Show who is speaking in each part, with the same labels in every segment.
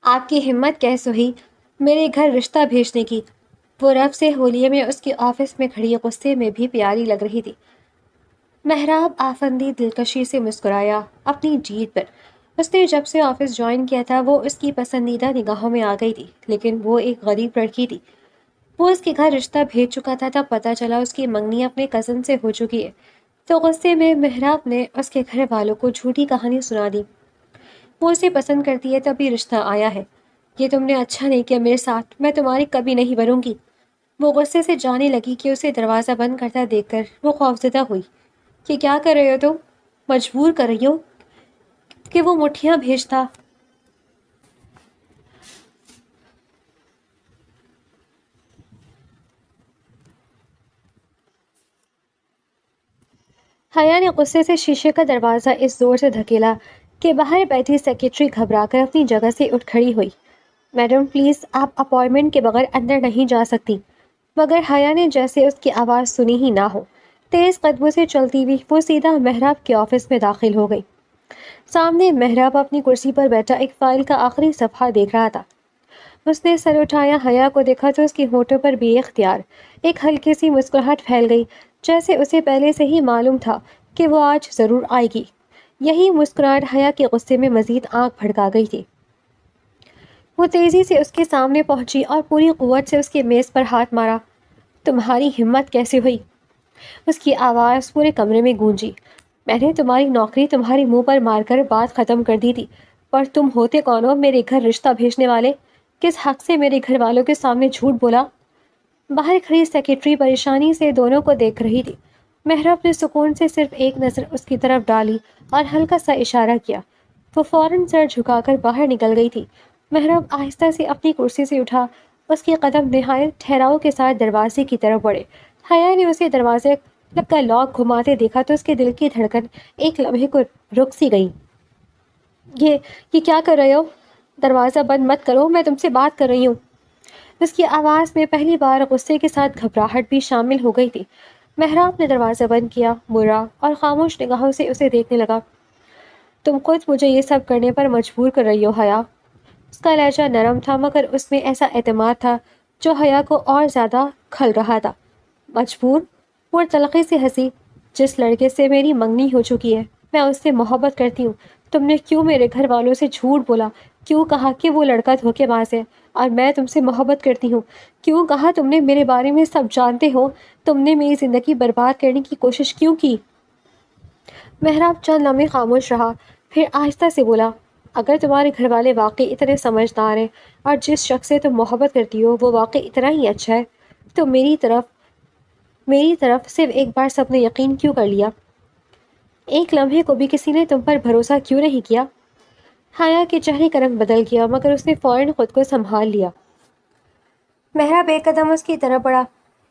Speaker 1: آپ کی ہمت کیسے ہوئی میرے گھر رشتہ بھیجنے کی؟ وہ رف سے ہولیے میں اس کے آفس میں کھڑی غصے میں بھی پیاری لگ رہی تھی۔ محراب آفندی دلکشی سے مسکرایا اپنی جیت پر۔ اس نے جب سے آفس جوائن کیا تھا وہ اس کی پسندیدہ نگاہوں میں آ گئی تھی، لیکن وہ ایک غریب لڑکی تھی۔ وہ اس کے گھر رشتہ بھیج چکا تھا، تب پتہ چلا اس کی منگنی اپنے کزن سے ہو چکی ہے، تو غصے میں محراب نے اس کے گھر والوں کو جھوٹی کہانی سنا دی۔ وہ اسے پسند کرتی ہے تبھی رشتہ آیا ہے۔ یہ تم نے اچھا نہیں کیا میرے ساتھ، میں تمہاری کبھی نہیں بنوں گی۔ وہ غصے سے جانے لگی کہ اسے دروازہ بند کرتا دیکھ کر وہ خوفزدہ ہوئی۔ کہ کیا کر رہے ہو تم؟ مجبور کر رہی ہو کہ وہ مٹھیاں بھیجتا۔ حیا نے غصے سے شیشے کا دروازہ اس زور سے دھکیلا کہ باہر بیٹھی سیکرٹری گھبرا کر اپنی جگہ سے اٹھ کھڑی ہوئی۔ میڈم پلیز، آپ اپائنٹمنٹ کے بغیر اندر نہیں جا سکتی۔ مگر حیا نے جیسے اس کی آواز سنی ہی نہ ہو، تیز قدموں سے چلتی ہوئی وہ سیدھا محراب کے آفس میں داخل ہو گئی۔ سامنے محراب اپنی کرسی پر بیٹھا ایک فائل کا آخری صفحہ دیکھ رہا تھا۔ اس نے سر اٹھایا، حیا کو دیکھا تو اس کی ہونٹوں پر بے اختیار ایک ہلکی سی مسکراہٹ پھیل گئی، جیسے اسے پہلے سے ہی معلوم تھا کہ وہ آج ضرور آئے گی۔ یہی مسکراہٹ حیا کے غصے میں مزید آنکھ بھڑکا گئی تھی۔ وہ تیزی سے اس کے سامنے پہنچی اور پوری قوت سے اس کے میز پر ہاتھ مارا۔ تمہاری ہمت کیسے ہوئی؟ اس کی آواز پورے کمرے میں گونجی۔ میں نے تمہاری نوکری تمہارے منہ پر مار کر بات ختم کر دی تھی، پر تم ہوتے کون ہو میرے گھر رشتہ بھیجنے والے؟ کس حق سے میرے گھر والوں کے سامنے جھوٹ بولا؟ باہر کھڑی سیکرٹری پریشانی سے دونوں کو دیکھ رہی تھی۔ محراب نے سکون سے صرف ایک نظر اس کی طرف ڈالی اور ہلکا سا اشارہ کیا۔ وہ فوراً سر جھکا کر باہر نکل گئی تھی۔ محراب آہستہ سے اپنی کرسی سے اٹھا، اس کے قدم نہایت ٹھہراؤ کے ساتھ دروازے کی طرف بڑھے۔ حیا نے اسے دروازے کا لاک گھماتے دیکھا تو اس کے دل کی دھڑکن ایک لمحے کو رک سی گئی۔ یہ کیا کر رہے ہو؟ دروازہ بند مت کرو، میں تم سے بات کر رہی ہوں۔ اس کی آواز میں پہلی بار غصے کے ساتھ گھبراہٹ بھی شامل ہو گئی تھی۔ محراب نے دروازہ بند کیا، مرا اور خاموش نگاہوں سے اسے دیکھنے لگا۔ تم خود مجھے یہ سب کرنے پر مجبور کر رہی ہو حیا۔ اس کا لہجہ نرم تھا مگر اس میں ایسا اعتماد تھا جو حیا کو اور زیادہ کھل رہا تھا۔ مجبور؟ وہ تلخی سے ہنسی۔ جس لڑکے سے میری منگنی ہو چکی ہے، میں اس سے محبت کرتی ہوں۔ تم نے کیوں میرے گھر والوں سے جھوٹ بولا؟ کیوں کہا کہ وہ لڑکا دھوکے باز ہے اور میں تم سے محبت کرتی ہوں؟ کیوں کہا تم نے میرے بارے میں سب جانتے ہو؟ تم نے میری زندگی برباد کرنے کی کوشش کیوں کی؟ محراب چند لمحے خاموش رہا، پھر آہستہ سے بولا، اگر تمہارے گھر والے واقعی اتنے سمجھدار ہیں اور جس شخص سے تم محبت کرتی ہو وہ واقعی اتنا ہی اچھا ہے، تو میری طرف صرف ایک بار سب نے یقین کیوں کر لیا؟ ایک لمحے کو بھی کسی نے تم پر بھروسہ کیوں نہیں کیا؟ حیا کے چہرے کا رنگ بدل گیا مگر اس نے فوراً خود کو سنبھال لیا۔ محراب ایک قدم اس کی طرف بڑھا۔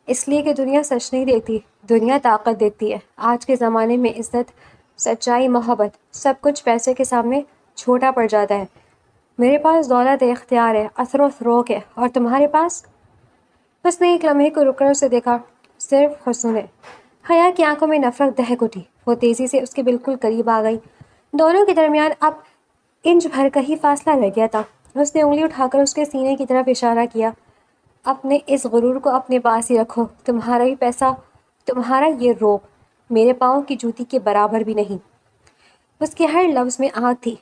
Speaker 1: اس لیے کہ دنیا سچ نہیں دیکھتی، دنیا طاقت دیکھتی ہے۔ آج کے زمانے میں عزت، سچائی، محبت، سب کچھ پیسے کے سامنے چھوٹا پڑ جاتا ہے۔ میرے پاس دولت ہے، اختیار ہے، اثر و فروغ ہے، اور تمہارے پاس؟ اس نے ایک لمحے کو رک کر اسے دیکھا۔ صرف حسن ہے۔ حیا کی آنکھوں میں نفرت دہک اٹھی۔ وہ تیزی سے اس کے بالکل قریب آ گئی۔ دونوں کے درمیان اب انچ بھر کا ہی فاصلہ رہ گیا تھا۔ اس نے انگلی اٹھا کر اس کے سینے کی طرف اشارہ کیا۔ اپنے اس غرور کو اپنے پاس ہی رکھو۔ تمہارا ہی پیسہ، تمہارا یہ روب میرے پاؤں کی جوتی کے برابر بھی نہیں۔ اس کے ہر لفظ میں آگ تھی۔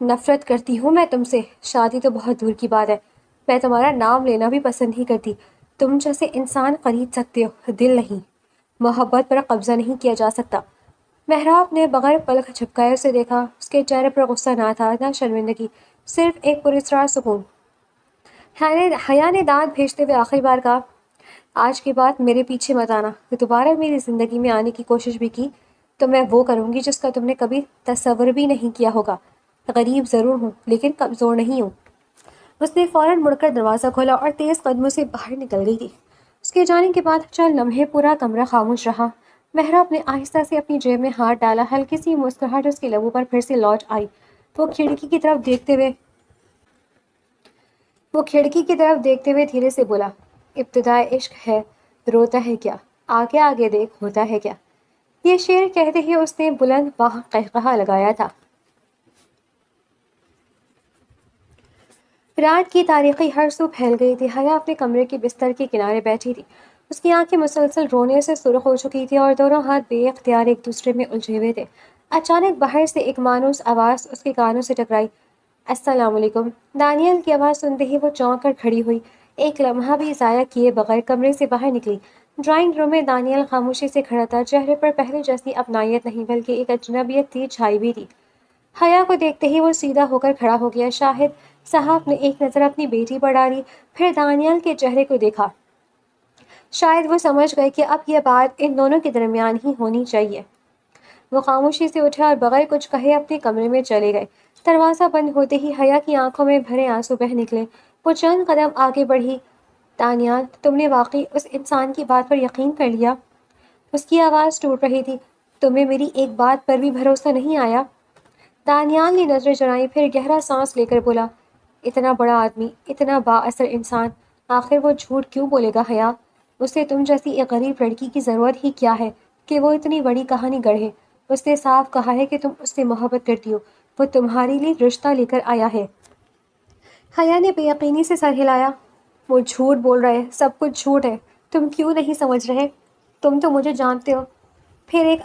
Speaker 1: نفرت کرتی ہوں میں تم سے، شادی تو بہت دور کی بات ہے، میں تمہارا نام لینا بھی پسند نہیں کرتی۔ تم جیسے انسان خرید سکتے ہو، دل نہیں۔ محبت پر قبضہ نہیں کیا جا سکتا۔ محراب نے بغیر پلک جھپکائے اسے دیکھا۔ اس کے چہرے پر غصہ نہ تھا، نہ شرمندگی، صرف ایک پراسرار سکون۔ حیا نے دانت بھیجتے ہوئے آخری بار کہا، آج کے بعد میرے پیچھے مت آنا۔ کہ دوبارہ میری زندگی میں آنے کی کوشش بھی کی تو میں وہ کروں گی جس کا تم نے کبھی تصور بھی نہیں کیا ہوگا۔ غریب ضرور ہوں لیکن کمزور نہیں ہوں۔ اس نے فوراً مڑ کر دروازہ کھولا اور تیز قدموں سے باہر نکل گئی تھی۔ اس کے جانے کے بعد چند لمحے پورا کمرہ خاموش رہا۔ محراب نے آہستہ سے اپنی جیب میں ہاتھ ڈالا، ہلکی سی مسکراہٹ اس کے لبوں پر پھر سے لوٹ آئی۔ وہ کھڑکی کی طرف دیکھتے ہوئے دھیرے سے بولا، ابتدائے عشق ہے، روتا ہے کیا، آگے آگے دیکھ ہوتا ہے کیا۔ یہ شعر کہتے ہی اس نے بلند قہقہہ لگایا تھا۔ رات کی تاریخی ہر سو پھیل گئی تھی۔ حیا اپنے کمرے کے بستر کے کنارے بیٹھی تھی۔ اس کی آنکھیں مسلسل رونے سے سرخ ہو چکی تھی اور دونوں ہاتھ بے اختیار ایک دوسرے میں الجھے ہوئے تھے۔ اچانک باہر سے ایک مانوس آواز اس کے کانوں سے ٹکرائی۔ السلام علیکم۔ دانیال کی آواز سنتے ہی وہ چونک کر کھڑی ہوئی۔ ایک لمحہ بھی ضائع کیے بغیر کمرے سے باہر نکلی۔ ڈرائنگ روم میں دانیال خاموشی سے کھڑا تھا، چہرے پر پہلے جیسی اپنائیت نہیں بلکہ ایک اجنبیت تھی چھائی ہوئی تھی۔ حیا کو دیکھتے ہی وہ سیدھا ہو کر کھڑا ہو گیا۔ شاہد صاحب نے ایک نظر اپنی بیٹی پر ڈالی، پھر دانیال کے چہرے کو دیکھا۔ شاید وہ سمجھ گئے کہ اب یہ بات ان دونوں کے درمیان ہی ہونی چاہیے۔ وہ خاموشی سے اٹھے اور بغیر کچھ کہے اپنے کمرے میں چلے گئے۔ دروازہ بند ہوتے ہی حیا کی آنکھوں میں بھرے آنسو بہہ نکلے۔ وہ چند قدم آگے بڑھی۔ دانیال، تم نے واقعی اس انسان کی بات پر یقین کر لیا؟ اس کی آواز ٹوٹ رہی تھی۔ تمہیں میری ایک بات پر بھی بھروسہ نہیں آیا؟ دانیال نے نظریں چرائیں، پھر گہرا سانس لے کر بولا، اتنا بڑا آدمی، اتنا با اثر انسان، آخر وہ جھوٹ کیوں بولے گا حیا؟ اسے تم جیسی ایک غریب لڑکی کی ضرورت ہی کیا ہے کہ وہ اتنی بڑی کہانی گڑھے؟ اس نے صاف کہا ہے کہ تم اس سے محبت کرتی ہو، وہ تمہارے لیے رشتہ لے کر آیا ہے۔ حیا نے بے یقینی سے سر ہلایا۔ وہ جھوٹ بول رہا ہے، سب کچھ جھوٹ ہے۔ تم کیوں نہیں سمجھ رہے؟ تم تو مجھے جانتے ہو۔ پھر ایک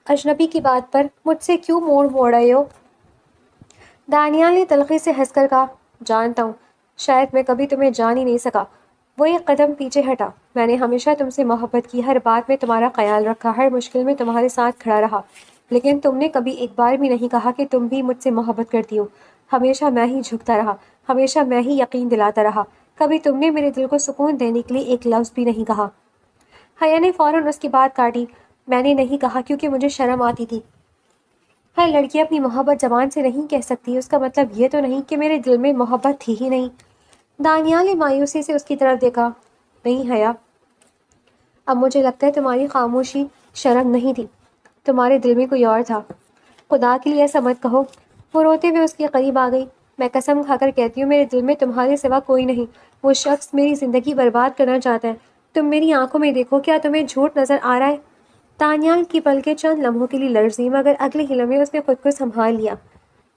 Speaker 1: اجنبی کی بات پر مجھ سے کیوں موڑ رہے ہو؟ دانیال نے تلخی سے ہنس کر کہا، جانتا ہوں، شاید میں کبھی تمہیں جان ہی نہیں سکا۔ وہ ایک قدم پیچھے ہٹا۔ میں نے ہمیشہ تم سے محبت کی، ہر بات میں تمہارا خیال رکھا، ہر مشکل میں تمہارے ساتھ کھڑا رہا، لیکن تم نے کبھی ایک بار بھی نہیں کہا کہ تم بھی مجھ سے محبت کرتی ہو۔ ہمیشہ میں ہی جھکتا رہا، ہمیشہ میں ہی یقین دلاتا رہا، کبھی تم نے میرے دل کو سکون دینے کے لیے ایک لفظ بھی نہیں کہا۔ حیا نے فوراً اس کی بات کاٹی، میں نے نہیں کہا کیونکہ مجھے شرم آتی تھی۔ ہر لڑکی اپنی محبت زبان سے نہیں کہہ سکتی، اس کا مطلب یہ تو نہیں کہ میرے دل میں محبت تھی ہی نہیں۔ دانیال نے مایوسی سے اس کی طرف دیکھا، نہیں حیا، اب مجھے لگتا ہے تمہاری خاموشی شرم نہیں تھی، تمہارے دل میں کوئی اور تھا۔ خدا کے لیے ایسا مت کہو۔ وہ روتے ہوئے اس کے قریب آ گئی۔ میں قسم کھا کر کہتی ہوں، میرے دل میں تمہارے سوا کوئی نہیں۔ وہ شخص میری زندگی برباد کرنا چاہتا ہے۔ تم میری آنکھوں میں دیکھو، کیا تمہیں جھوٹ نظر آ رہا ہے؟ دانیال کی پلکیں چند لمحوں کے لیے لرزیں، مگر اگلے ہی لمحے اس نے خود کو سنبھال لیا۔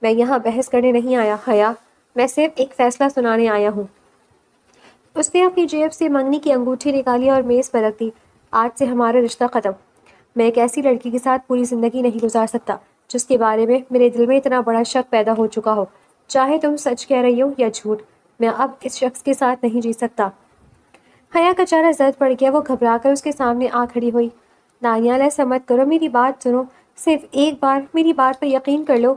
Speaker 1: میں یہاں بحث کرنے نہیں آیا حیا، میں صرف ایک فیصلہ سنانے آیا ہوں۔ اس نے اپنی جیب سے منگنی کی انگوٹھی نکالی اور میز پر رکھ دی۔ آج سے ہمارا رشتہ ختم۔ میں ایک ایسی لڑکی کے ساتھ پوری زندگی نہیں گزار سکتا جس کے بارے میں میرے دل میں اتنا بڑا شک پیدا ہو چکا ہو، چاہے تم سچ کہہ رہی ہو یا جھوٹ۔ میں اب اس شخص کے ساتھ نہیں جی سکتا۔ حیا کا چہرہ زرد پڑ گیا، وہ گھبرا کر اس کے سامنے آ کھڑی ہوئی۔ دانیال، ایسا مت کرو، میری بات سنو، صرف ایک بار میری بات پر یقین کر لو۔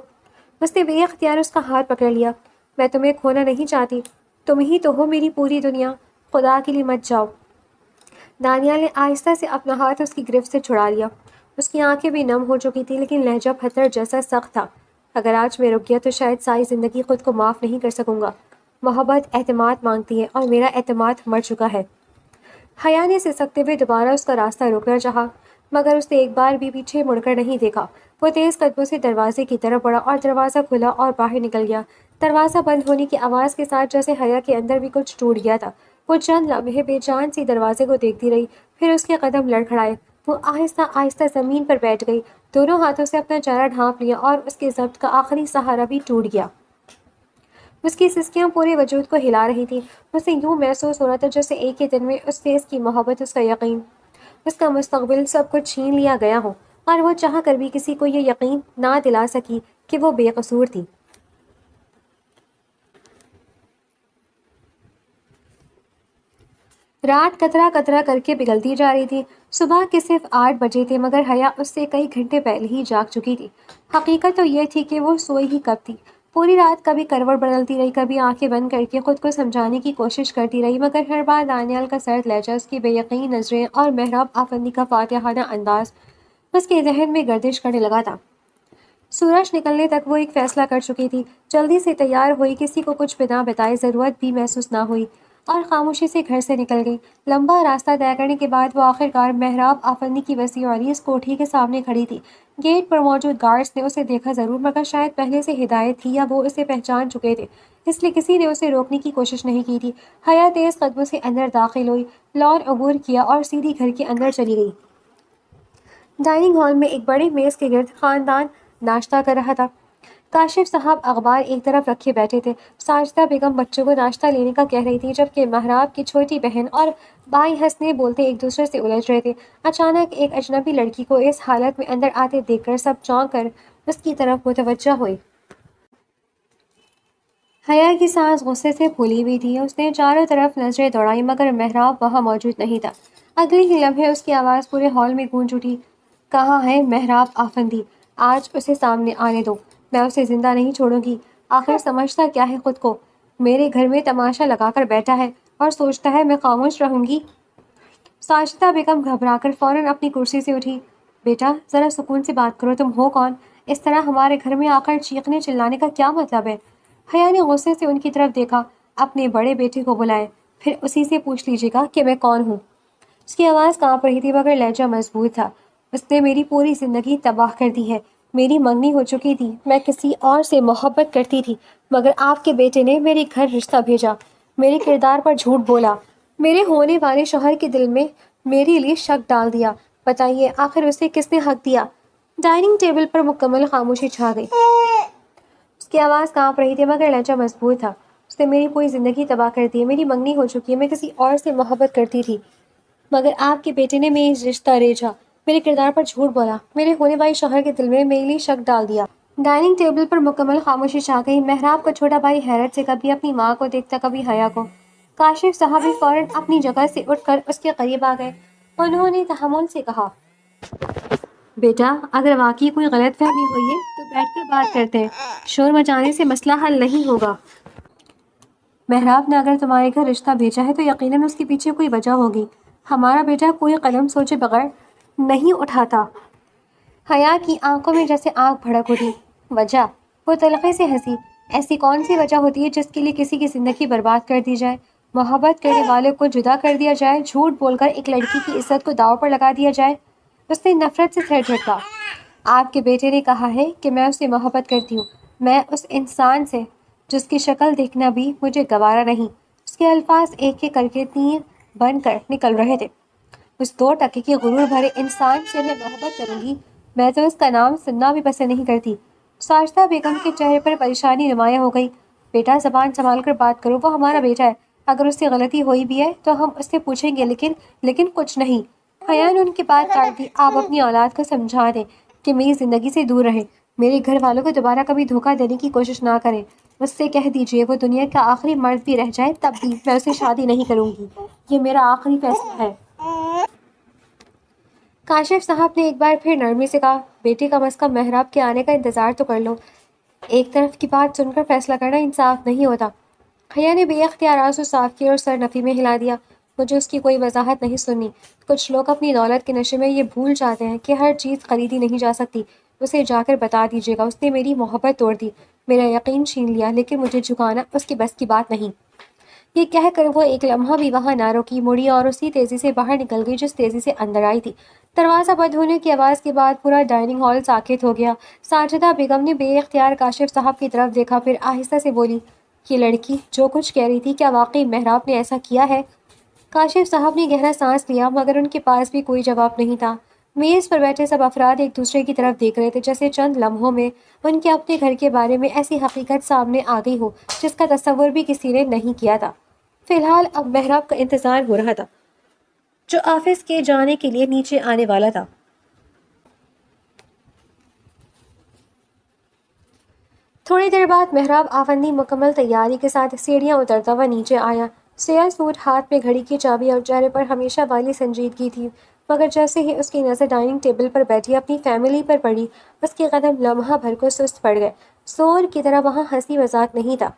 Speaker 1: اس نے بے اختیار اس کا ہاتھ پکڑ لیا۔ میں تمہیں کھونا نہیں چاہتی، تم ہی تو ہو میری پوری دنیا، خدا کے لیے مت جاؤ۔ دانیال نے آہستہ سے اپنا ہاتھ اس کی گرفت سے چھڑا لیا۔ اس کی آنکھیں بھی نم ہو چکی تھی، لیکن لہجہ پتھر جیسا سخت تھا۔ اگر آج میں رک گیا تو شاید ساری زندگی خود کو معاف نہیں کر سکوں گا۔ محبت اعتماد مانگتی ہے اور میرا اعتماد مر چکا ہے۔ حیا نے سسکتے ہوئے دوبارہ اس کا راستہ روکنا چاہا، مگر اس نے ایک بار بھی پیچھے مڑ کر نہیں دیکھا۔ وہ تیز قدموں سے دروازے کی طرف بڑھا اور دروازہ کھلا اور باہر نکل گیا۔ دروازہ بند ہونے کی آواز کے ساتھ جیسے حیا کے اندر بھی کچھ ٹوٹ گیا تھا۔ وہ چند لمحے بے جان سی دروازے کو دیکھتی رہی، پھر اس کے قدم لڑکھڑائے۔ وہ آہستہ آہستہ زمین پر بیٹھ گئی، دونوں ہاتھوں سے اپنا چہرہ ڈھانپ لیا اور اس کے ضبط کا آخری سہارا بھی ٹوٹ گیا۔ اس کی سسکیاں پورے وجود کو ہلا رہی تھیں۔ اسے یوں محسوس ہو رہا تھا جیسے ایک ہی دن میں اس سے اس کی محبت، اس کا یقین، اس کا مستقبل سب کچھ چھین لیا گیا ہو، اور وہ چاہ کر بھی کسی کو یہ یقین نہ دلا سکی کہ وہ بے قصور تھی۔ رات قطرہ قطرہ کر کے پگھلتی جا رہی تھی۔ صبح کے صرف 8 بجے تھے، مگر حیا اس سے کئی گھنٹے پہلے ہی جاگ چکی تھی۔ حقیقت تو یہ تھی کہ وہ سوئی ہی کب تھی۔ پوری رات کبھی کروٹ بدلتی رہی، کبھی آنکھیں بند کر کے خود کو سمجھانے کی کوشش کرتی رہی، مگر ہر بار دانیال کا سرد لہجہ، اس کی بے یقین نظریں اور محراب آفندی کا فاتحانہ انداز اس کے ذہن میں گردش کرنے لگا تھا۔ سورج نکلنے تک وہ ایک فیصلہ کر چکی تھی۔ جلدی سے تیار ہوئی، کسی کو کچھ بنا بتائے ضرورت بھی محسوس نہ ہوئی، اور خاموشی سے گھر سے نکل گئی۔ لمبا راستہ طے کرنے کے بعد وہ آخرکار محراب آفندی کی وسیع و عریض کوٹھی کے سامنے کھڑی تھی۔ گیٹ پر موجود گارڈز نے اسے دیکھا ضرور، مگر شاید پہلے سے ہدایت تھی یا وہ اسے پہچان چکے تھے، اس لیے کسی نے اسے روکنے کی کوشش نہیں کی تھی۔ حیا تیز قدموں سے اندر داخل ہوئی، لان عبور کیا اور سیدھی گھر کے اندر چلی گئی۔ ڈائننگ ہال میں ایک بڑے میز کے گرد خاندان ناشتہ کر رہا تھا۔ کاشف صاحب اخبار ایک طرف رکھے بیٹھے تھے۔ ساجدہ بیگم بچوں کو ناشتہ لینے کا کہہ رہی تھی، جبکہ مہراب کی چھوٹی بہن اور بھائی ہنسنے بولتے ایک دوسرے سے الجھ رہے تھے۔ اچانک ایک اجنبی لڑکی کو اس حالت میں اندر آتے دیکھ کر سب چونک کر اس کی طرف متوجہ ہوئے۔ حیا کی سانس غصے سے پھولی ہوئی تھی۔ اس نے چاروں طرف نظریں دوڑائیں مگر مہراب وہاں موجود نہیں تھا۔ اگلے ہی لمحے اس کی آواز پورے ہال میں گونج اٹھی، کہاں ہے مہراب آفندی؟ آج اسے سامنے آنے دو، میں اسے زندہ نہیں چھوڑوں گی۔ آخر سمجھتا کیا ہے خود کو؟ میرے گھر میں تماشا لگا کر بیٹھا ہے اور سوچتا ہے میں خاموش رہوں گی۔ ساجدہ بیگم گھبرا کر فوراً اپنی کرسی سے اٹھی۔ بیٹا ذرا سکون سے بات کرو، تم ہو کون؟ اس طرح ہمارے گھر میں آ کر چیخنے چلانے کا کیا مطلب ہے؟ حیا نے غصے سے ان کی طرف دیکھا۔ اپنے بڑے بیٹے کو بلائے، پھر اسی سے پوچھ لیجیے گا کہ میں کون ہوں۔ اس کی آواز کانپ رہی تھی مگر لہجہ مضبوط تھا۔ اس نے میری پوری زندگی تباہ کر دی ہے۔ میری منگنی ہو چکی تھی، میں کسی اور سے محبت کرتی تھی، مگر آپ کے بیٹے نے میرے گھر رشتہ بھیجا، میرے کردار پر جھوٹ بولا، میرے ہونے والے شوہر کے دل میں میرے لیے شک ڈال دیا۔ بتائیے آخر اسے کس نے حق دیا؟ ڈائننگ ٹیبل پر مکمل خاموشی چھا گئی۔ اس کی آواز کانپ رہی تھی مگر لہجہ مضبوط تھا۔ اس نے میری پوری زندگی تباہ کر دی ہے، میری منگنی ہو چکی ہے، میں کسی اور سے محبت کرتی تھی، مگر آپ کے بیٹے نے میری رشتہ ریجھا، میرے کردار پر جھوٹ بولا، میرے ہونے والے شوہر کے دل میں میرے لیے شک ڈال دیا۔ ڈائننگ ٹیبل پر مکمل خاموشی چھا گئی۔ مہراب کا چھوٹا بھائی حیرت سے کبھی اپنی ماں کو دیکھتا کبھی حیا کو۔ کاشف صاحب بھی فوراً اپنی جگہ سے اٹھ کر اس کے قریب آ گئے۔ انہوں نے تحمل سے کہا، بیٹا اگر واقعی کوئی غلط فہمی ہوئی ہے تو بیٹھ کر بات کرتے ہیں، شور مچانے سے مسئلہ حل نہیں ہوگا۔ مہراب نے اگر تمہارے گھر رشتہ بھیجا ہے تو یقیناً اس کے پیچھے کوئی وجہ ہوگی۔ ہمارا بیٹا کوئی قدم سوچے بغیر نہیں اٹھاتا۔ حیا کی آنکھوں میں جیسے آگ بھڑک اٹھی۔ وجہ؟ وہ تلخے سے ہنسی۔ ایسی کون سی وجہ ہوتی ہے جس کے لیے کسی کی زندگی برباد کر دی جائے، محبت کرنے والے کو جدا کر دیا جائے، جھوٹ بول کر ایک لڑکی کی عزت کو داؤ پر لگا دیا جائے؟ اس نے نفرت سے سر جھٹکا۔ آپ کے بیٹے نے کہا ہے کہ میں اسے محبت کرتی ہوں، میں اس انسان سے جس کی شکل دیکھنا بھی مجھے گوارا نہیں۔ اس کے الفاظ ایک ایک کر کے تیر بن کر نکل رہے تھے۔ اس 2 کے غرور بھرے انسان سے میں محبت کروں گی، میں تو اس کا نام سننا بھی پسند نہیں کرتی۔ ساجدہ بیگم کے چہرے پر پریشانی نمایاں ہو گئی۔ بیٹا زبان سنبھال کر بات کرو، وہ ہمارا بیٹا ہے، اگر اس سے غلطی ہوئی بھی ہے تو ہم اس سے پوچھیں گے، لیکن کچھ نہیں۔ حیا نے ان کی بات کاٹ دی۔ آپ اپنی اولاد کو سمجھا دیں کہ میری زندگی سے دور رہے، میرے گھر والوں کو دوبارہ کبھی دھوکہ دینے کی کوشش نہ کریں۔ اس سے کہہ دیجیے وہ دنیا کا آخری مرد بھی رہ جائے تب بھی میں اسے شادی نہیں کروں گی، یہ میرا آخری فیصلہ ہے۔ کاشف صاحب نے ایک بار پھر نرمی سے کہا، بیٹے کم از کم مہراب کے آنے کا انتظار تو کر لو، ایک طرف کی بات سن کر فیصلہ کرنا انصاف نہیں ہوتا۔ حیا نے بے اختیار آنسو صاف کیے اور سر نفی میں ہلا دیا۔ مجھے اس کی کوئی وضاحت نہیں سننی۔ کچھ لوگ اپنی دولت کے نشے میں یہ بھول جاتے ہیں کہ ہر چیز خریدی نہیں جا سکتی۔ اسے جا کر بتا دیجیے گا، اس نے میری محبت توڑ دی، میرا یقین چھین لیا، لیکن مجھے جھکانا اس کی بس کی بات نہیں۔ یہ کہہ کر وہ ایک لمحہ بھی وہاں نہ رکی، مڑی اور اسی تیزی سے باہر نکل گئی جس تیزی سے اندر آئی تھی۔ دروازہ بند ہونے کی آواز کے بعد پورا ڈائننگ ہال ساکت ہو گیا۔ ساجدہ بیگم نے بے اختیار کاشف صاحب کی طرف دیکھا، پھر آہستہ سے بولی، یہ لڑکی جو کچھ کہہ رہی تھی کیا واقعی مہراب نے ایسا کیا ہے؟ کاشف صاحب نے گہرا سانس لیا مگر ان کے پاس بھی کوئی جواب نہیں تھا۔ میز پر بیٹھے سب افراد ایک دوسرے کی طرف دیکھ رہے تھے جیسے چند لمحوں میں ان کے اپنے گھر کے بارے میں ایسی حقیقت سامنے آ گئی ہو جس کا تصور بھی کسی نے نہیں کیا تھا۔ فی الحال اب مہراب کا انتظار ہو رہا تھا جو آفس کے جانے کے لیے نیچے آنے والا تھا۔ تھوڑی دیر بعد مہراب آفندی مکمل تیاری کے ساتھ سیڑھیاں اترتا ہوا نیچے آیا۔ سیاہ سوٹ، ہاتھ میں گھڑی کی چابی اور چہرے پر ہمیشہ والی سنجیدگی تھی، مگر جیسے ہی اس کی نظر ڈائننگ ٹیبل پر بیٹھی اپنی فیملی پر پڑی، اس کے قدم لمحہ بھر کو سست پڑ گئے۔ سور کی طرح وہاں ہنسی مذاق نہیں تھا،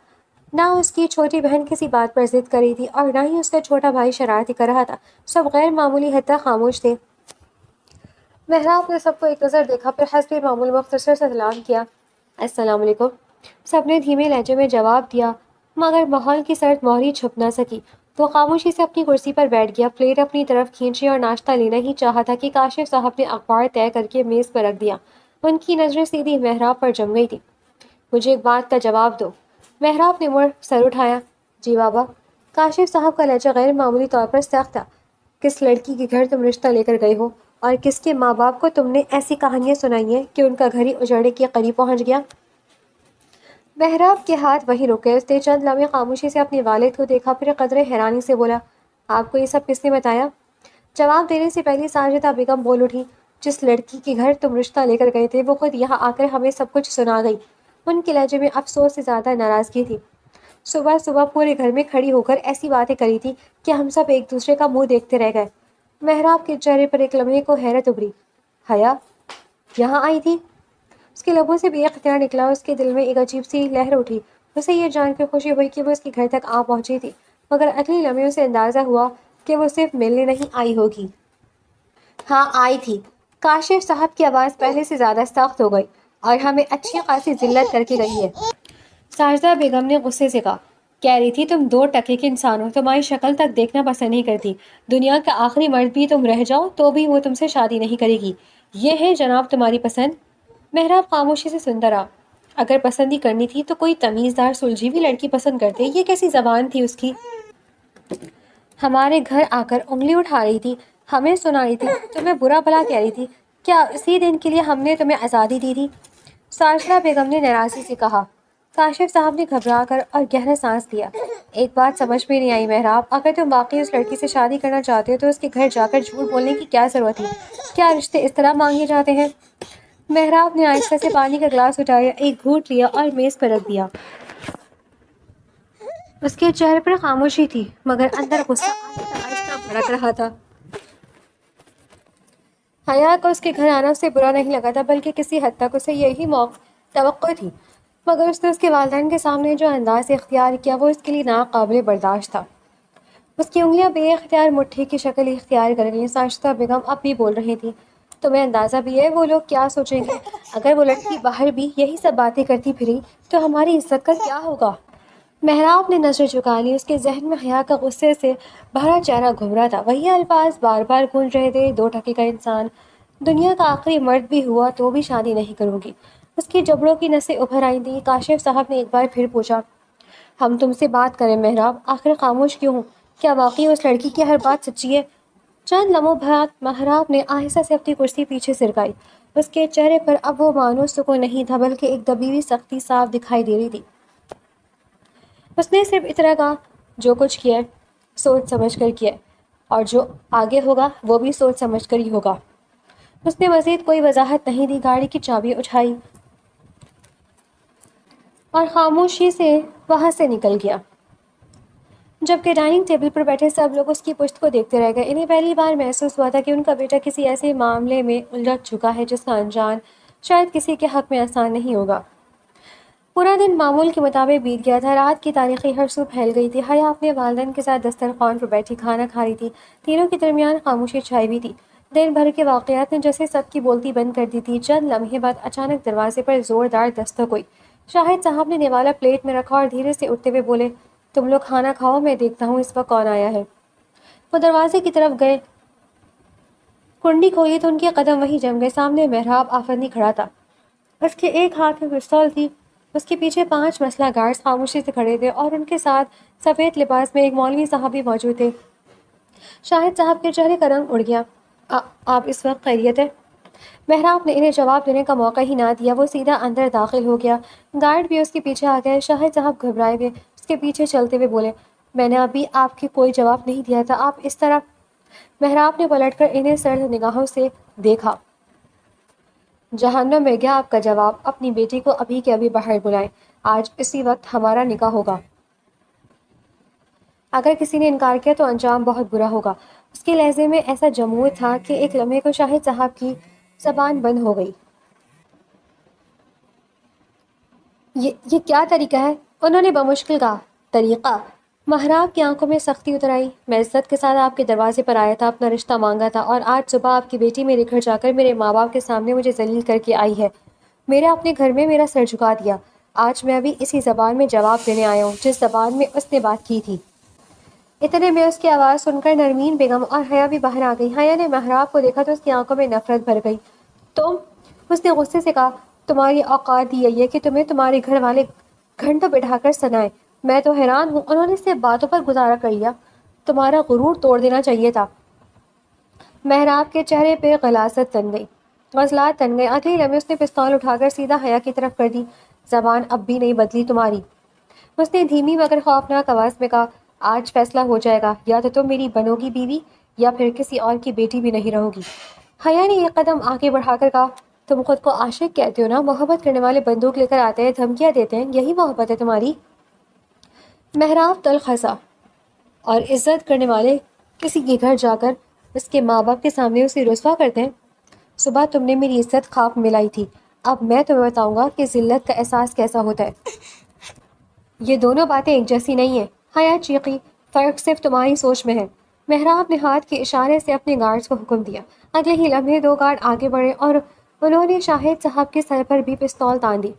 Speaker 1: نہ اس کی چھوٹی بہن کسی بات پر ضد کر رہی تھی اور نہ ہی اس کا چھوٹا بھائی شرارتی کر رہا تھا۔ سب غیر معمولی حد تک خاموش تھے۔ مہراب نے سب کو ایک نظر دیکھا، پھر حسب معمول مختصر سے سلام کیا، السلام علیکم۔ سب نے دھیمے لہجے میں جواب دیا مگر ماحول کی سرد مہر چھپ نہ سکی۔ تو خاموشی سے اپنی کرسی پر بیٹھ گیا، پلیٹ اپنی طرف کھینچی اور ناشتہ لینا ہی چاہا تھا کہ کاشف صاحب نے اخبار طے کر کے میز پر رکھ دیا۔ ان کی نظریں سیدھی مہراب پر جم گئی تھی۔ مجھے ایک بات کا جواب دو۔ مہراب نے مڑ سر اٹھایا۔ جی بابا۔ کاشف صاحب کا لہجہ غیر معمولی طور پر سخت تھا۔ کس لڑکی کے گھر تم رشتہ لے کر گئے ہو اور کس کے ماں باپ کو تم نے ایسی کہانیاں سنائی ہیں کہ ان کا گھر ہی اجڑنے کے قریب پہنچ گیا؟ محراب کے ہاتھ وہیں رکے. اس نے چند لمحے خاموشی سے اپنے والد کو دیکھا، پھر قدرے حیرانی سے بولا، آپ کو یہ سب کس نے بتایا؟ جواب دینے سے پہلے ساجدہ بیگم بول اٹھی، جس لڑکی کے گھر تم رشتہ لے کر گئے تھے وہ خود یہاں آ کر ہمیں سب کچھ سنا گئی. ان کے لہجے میں افسوس سے زیادہ ناراضگی تھی. صبح صبح پورے گھر میں کھڑی ہو کر ایسی باتیں کری تھی کہ ہم سب ایک دوسرے کا منہ دیکھتے رہ گئے. محراب کے چہرے پر ایک لمحے کو حیرت ابھری. حیا یہاں آئی تھی؟ اس کے لبوں سے بے اختیار نکلا. اس کے دل میں ایک عجیب سی لہر اٹھی. اسے یہ جان کر خوشی ہوئی کہ وہ اس کے گھر تک آ پہنچی تھی، مگر اگلی لمحے اسے اندازہ ہوا کہ وہ صرف ملنے نہیں آئی ہوگی. ہاں آئی تھی. کاشف صاحب کی آواز پہلے سے زیادہ سخت ہو گئی. اور ہمیں اچھی خاصی ذلت کر کے گئی ہے. ساجدہ بیگم نے غصے سے کہا. کہہ رہی تھی تم 2 ٹکے کے انسان ہو، تمہاری شکل تک دیکھنا پسند نہیں کرتی. دنیا کا آخری مرد بھی تم رہ جاؤ تو بھی وہ تم سے شادی نہیں کرے گی. یہ ہے جناب تمہاری پسند؟ محراب خاموشی سے سنتا رہا. اگر پسند ہی کرنی تھی تو کوئی تمیزدار سلجھی ہوئی لڑکی پسند کرتے. یہ کیسی زبان تھی اس کی؟ ہمارے گھر آ کر انگلی اٹھا رہی تھی، ہمیں سنا رہی تھی، تمہیں برا بھلا کہہ رہی تھی. کیا اسی دن کے لیے ہم نے تمہیں آزادی دی تھی؟ ساجدہ بیگم نے ناراضی سے کہا. کاشف صاحب نے گھبرا کر اور گہرا سانس لیا. ایک بات سمجھ میں نہیں آئی محراب، اگر تم واقعی اس لڑکی سے شادی کرنا چاہتے ہو تو اس کے گھر جا کر جھوٹ بولنے کی کیا ضرورت تھی؟ کیا رشتے اس طرح مانگے جاتے ہیں؟ محراب نے آہستہ سے پانی کا گلاس اٹھایا، ایک گھونٹ لیا اور میز پر رکھ دیا. اس کے چہرے پر خاموشی تھی، مگر اندر غصہ آہستہ آہستہ بھڑک رہا تھا. حیا کو اس کے گھر آنا اسے برا نہیں لگا تھا، بلکہ کسی حد تک اسے یہی توقع تھی. مگر اس نے اس کے والدین کے سامنے جو انداز اختیار کیا وہ اس کے لیے ناقابل برداشت تھا. اس کی انگلیاں بے اختیار مٹھی کی شکل اختیار کر گئیں. ساجدہ بیگم اب بھی بول رہی تھی. تمہیں اندازہ بھی ہے وہ لوگ کیا سوچیں گے؟ اگر وہ لڑکی باہر بھی یہی سب باتیں کرتی پھری تو ہماری عزت کا کیا ہوگا؟ محراب نے نظر جھکا لی. اس کے ذہن میں حیا کا غصے سے بھرا چہرہ گھوم رہا تھا. وہی الفاظ بار بار گونج رہے تھے. 2 ٹکے کا انسان، دنیا کا آخری مرد بھی ہوا تو بھی شادی نہیں کروں گی. اس کی جبڑوں کی نسیں ابھر آئی تھیں. کاشف صاحب نے ایک بار پھر پوچھا، ہم تم سے بات کریں محراب، آخر خاموش کیوں ہوں؟ کیا واقعی اس لڑکی کی ہر بات سچی ہے؟ چند لمحوں بعد محراب نے آہستہ سے اپنی کرسی پیچھے سرکائی. اس کے چہرے پر اب وہ مانوس سکون نہیں تھا، بلکہ ایک دبی ہوئی سختی صاف دکھائی دے رہی تھی. اس نے صرف اتنا کہا، جو کچھ کیا ہے سوچ سمجھ کر کیا ہے، اور جو آگے ہوگا وہ بھی سوچ سمجھ کر ہی ہوگا. اس نے مزید کوئی وضاحت نہیں دی. گاڑی کی چابی اٹھائی اور خاموشی سے وہاں سے نکل گیا. جبکہ ڈائننگ ٹیبل پر بیٹھے سب لوگ اس کی پشت کو دیکھتے رہ گئے. انہیں پہلی بار محسوس ہوا تھا کہ ان کا بیٹا کسی ایسے معاملے میں الجھ چکا ہے جس کا انجام شاید کسی کے حق میں آسان نہیں ہوگا. پورا دن معمول کے مطابق بیت گیا تھا. رات کی تاریخی ہر سو پھیل گئی تھی. حیا اپنے والدین کے ساتھ دسترخوان پر بیٹھی کھانا کھا رہی تھی. تینوں کے درمیان خاموشی چھائی ہوئی تھی. دن بھر کے واقعات نے جیسے سب کی بولتی بند کر دی تھی. چند لمحے بعد اچانک دروازے پر زوردار دستک ہوئی. شاہد صاحب نے نوالا پلیٹ میں رکھا اور دھیرے سے اٹھتے ہوئے بولے، تم لوگ کھانا کھاؤ، میں دیکھتا ہوں اس وقت کون آیا ہے. وہ دروازے کی طرف گئے. کنڈی کھولی تو ان کے قدم وہیں جم گئے. سامنے محراب آفندی کھڑا تھا. اس کے ایک ہاتھ میں پستول تھی. اس کے پیچھے 5 مسلح گارڈز خاموشی سے کھڑے تھے اور ان کے ساتھ سفید لباس میں ایک مولوی صاحب بھی موجود تھے. شاہد صاحب کے چہرے کا رنگ اڑ گیا. آپ اس وقت خیریت ہے؟ محراب نے انہیں جواب دینے کا موقع ہی نہ دیا. وہ سیدھا اندر داخل ہو گیا. گارڈ بھی اس کے پیچھے آ گئے. شاہد صاحب گھبرائے ہوئے اس کے پیچھے چلتے ہوئے بولے، میں نے ابھی آپ کی کوئی جواب نہیں دیا تھا، آپ اس طرح؟ محراب نے پلٹ کر انہیں سرد نگاہوں سے دیکھا. جہنم میں گیا آپ کا جواب. اپنی بیٹی کو ابھی کے ابھی باہر بلائیں. آج اسی وقت ہمارا نکاح ہوگا. اگر کسی نے انکار کیا تو انجام بہت برا ہوگا. اس کے لہجے میں ایسا جمود تھا کہ ایک لمحے کو شاہد صاحب کی زبان بند ہو گئی. یہ کیا طریقہ ہے؟ انہوں نے بمشکل کہا. طریقہ؟ محراب کی آنکھوں میں سختی اتر آئی. میں عزت کے ساتھ آپ کے دروازے پر آیا تھا، اپنا رشتہ مانگا تھا، اور آج صبح آپ کی بیٹی میرے گھر جا کر میرے ماں باپ کے سامنے مجھے ذلیل کر کے آئی ہے. میرے اپنے گھر میں میرا سر جھکا دیا. آج میں ابھی اسی زبان میں جواب دینے آیا ہوں جس زبان میں اس نے بات کی تھی. اتنے میں اس کی آواز سن کر نرمین بیگم اور حیا بھی باہر آ گئی. حیا نے محراب کو دیکھا تو اس کی آنکھوں میں نفرت بھر گئی. تم؟ اس نے غصے سے کہا. تمہاری اوقات یہی ہے کہ تمہیں تمہارے گھر والے گھنٹوں بٹھا کر سنائے. میں تو حیران ہوں، انہوں نے صرف باتوں پر گزارا کر لیا. تمہارا غرور توڑ دینا چاہیے تھا. محراب کے چہرے پہ غلاظت تن گئی. اگلے لمحے اس نے پستول اٹھا کر سیدھا حیا کی طرف کر دی. زبان اب بھی نہیں بدلی تمہاری۔ اس نے دھیمی مگر خوفناک آواز میں کہا، آج فیصلہ ہو جائے گا، یا تو تم میری بنو گی بیوی یا پھر کسی اور کی بیٹی بھی نہیں رہو گی۔ حیا نے ایک قدم آگے بڑھا کر کہا، تم خود کو عاشق کہتے ہو نا؟ محبت کرنے والے بندوق لے کر آتے ہیں، دھمکیاں دیتے ہیں، یہی محبت ہے تمہاری؟ محراب تلخ ہنسا، اور عزت کرنے والے کسی کے گھر جا کر اس کے ماں باپ کے سامنے اسے رسوا کرتے ہیں؟ صبح تم نے میری عزت خواب ملائی تھی، اب میں تمہیں بتاؤں گا کہ ذلت کا احساس کیسا ہوتا ہے۔ یہ دونوں باتیں ایک جیسی نہیں ہیں، حیا چیخی، فرق صرف تمہاری سوچ میں ہے۔ محراب نے ہاتھ کے اشارے سے اپنے گارڈز کو حکم دیا۔ اگلے ہی لمحے 2 گارڈ آگے بڑھے اور انہوں نے شاہد صاحب کے سر پر بھی پستول تان دی۔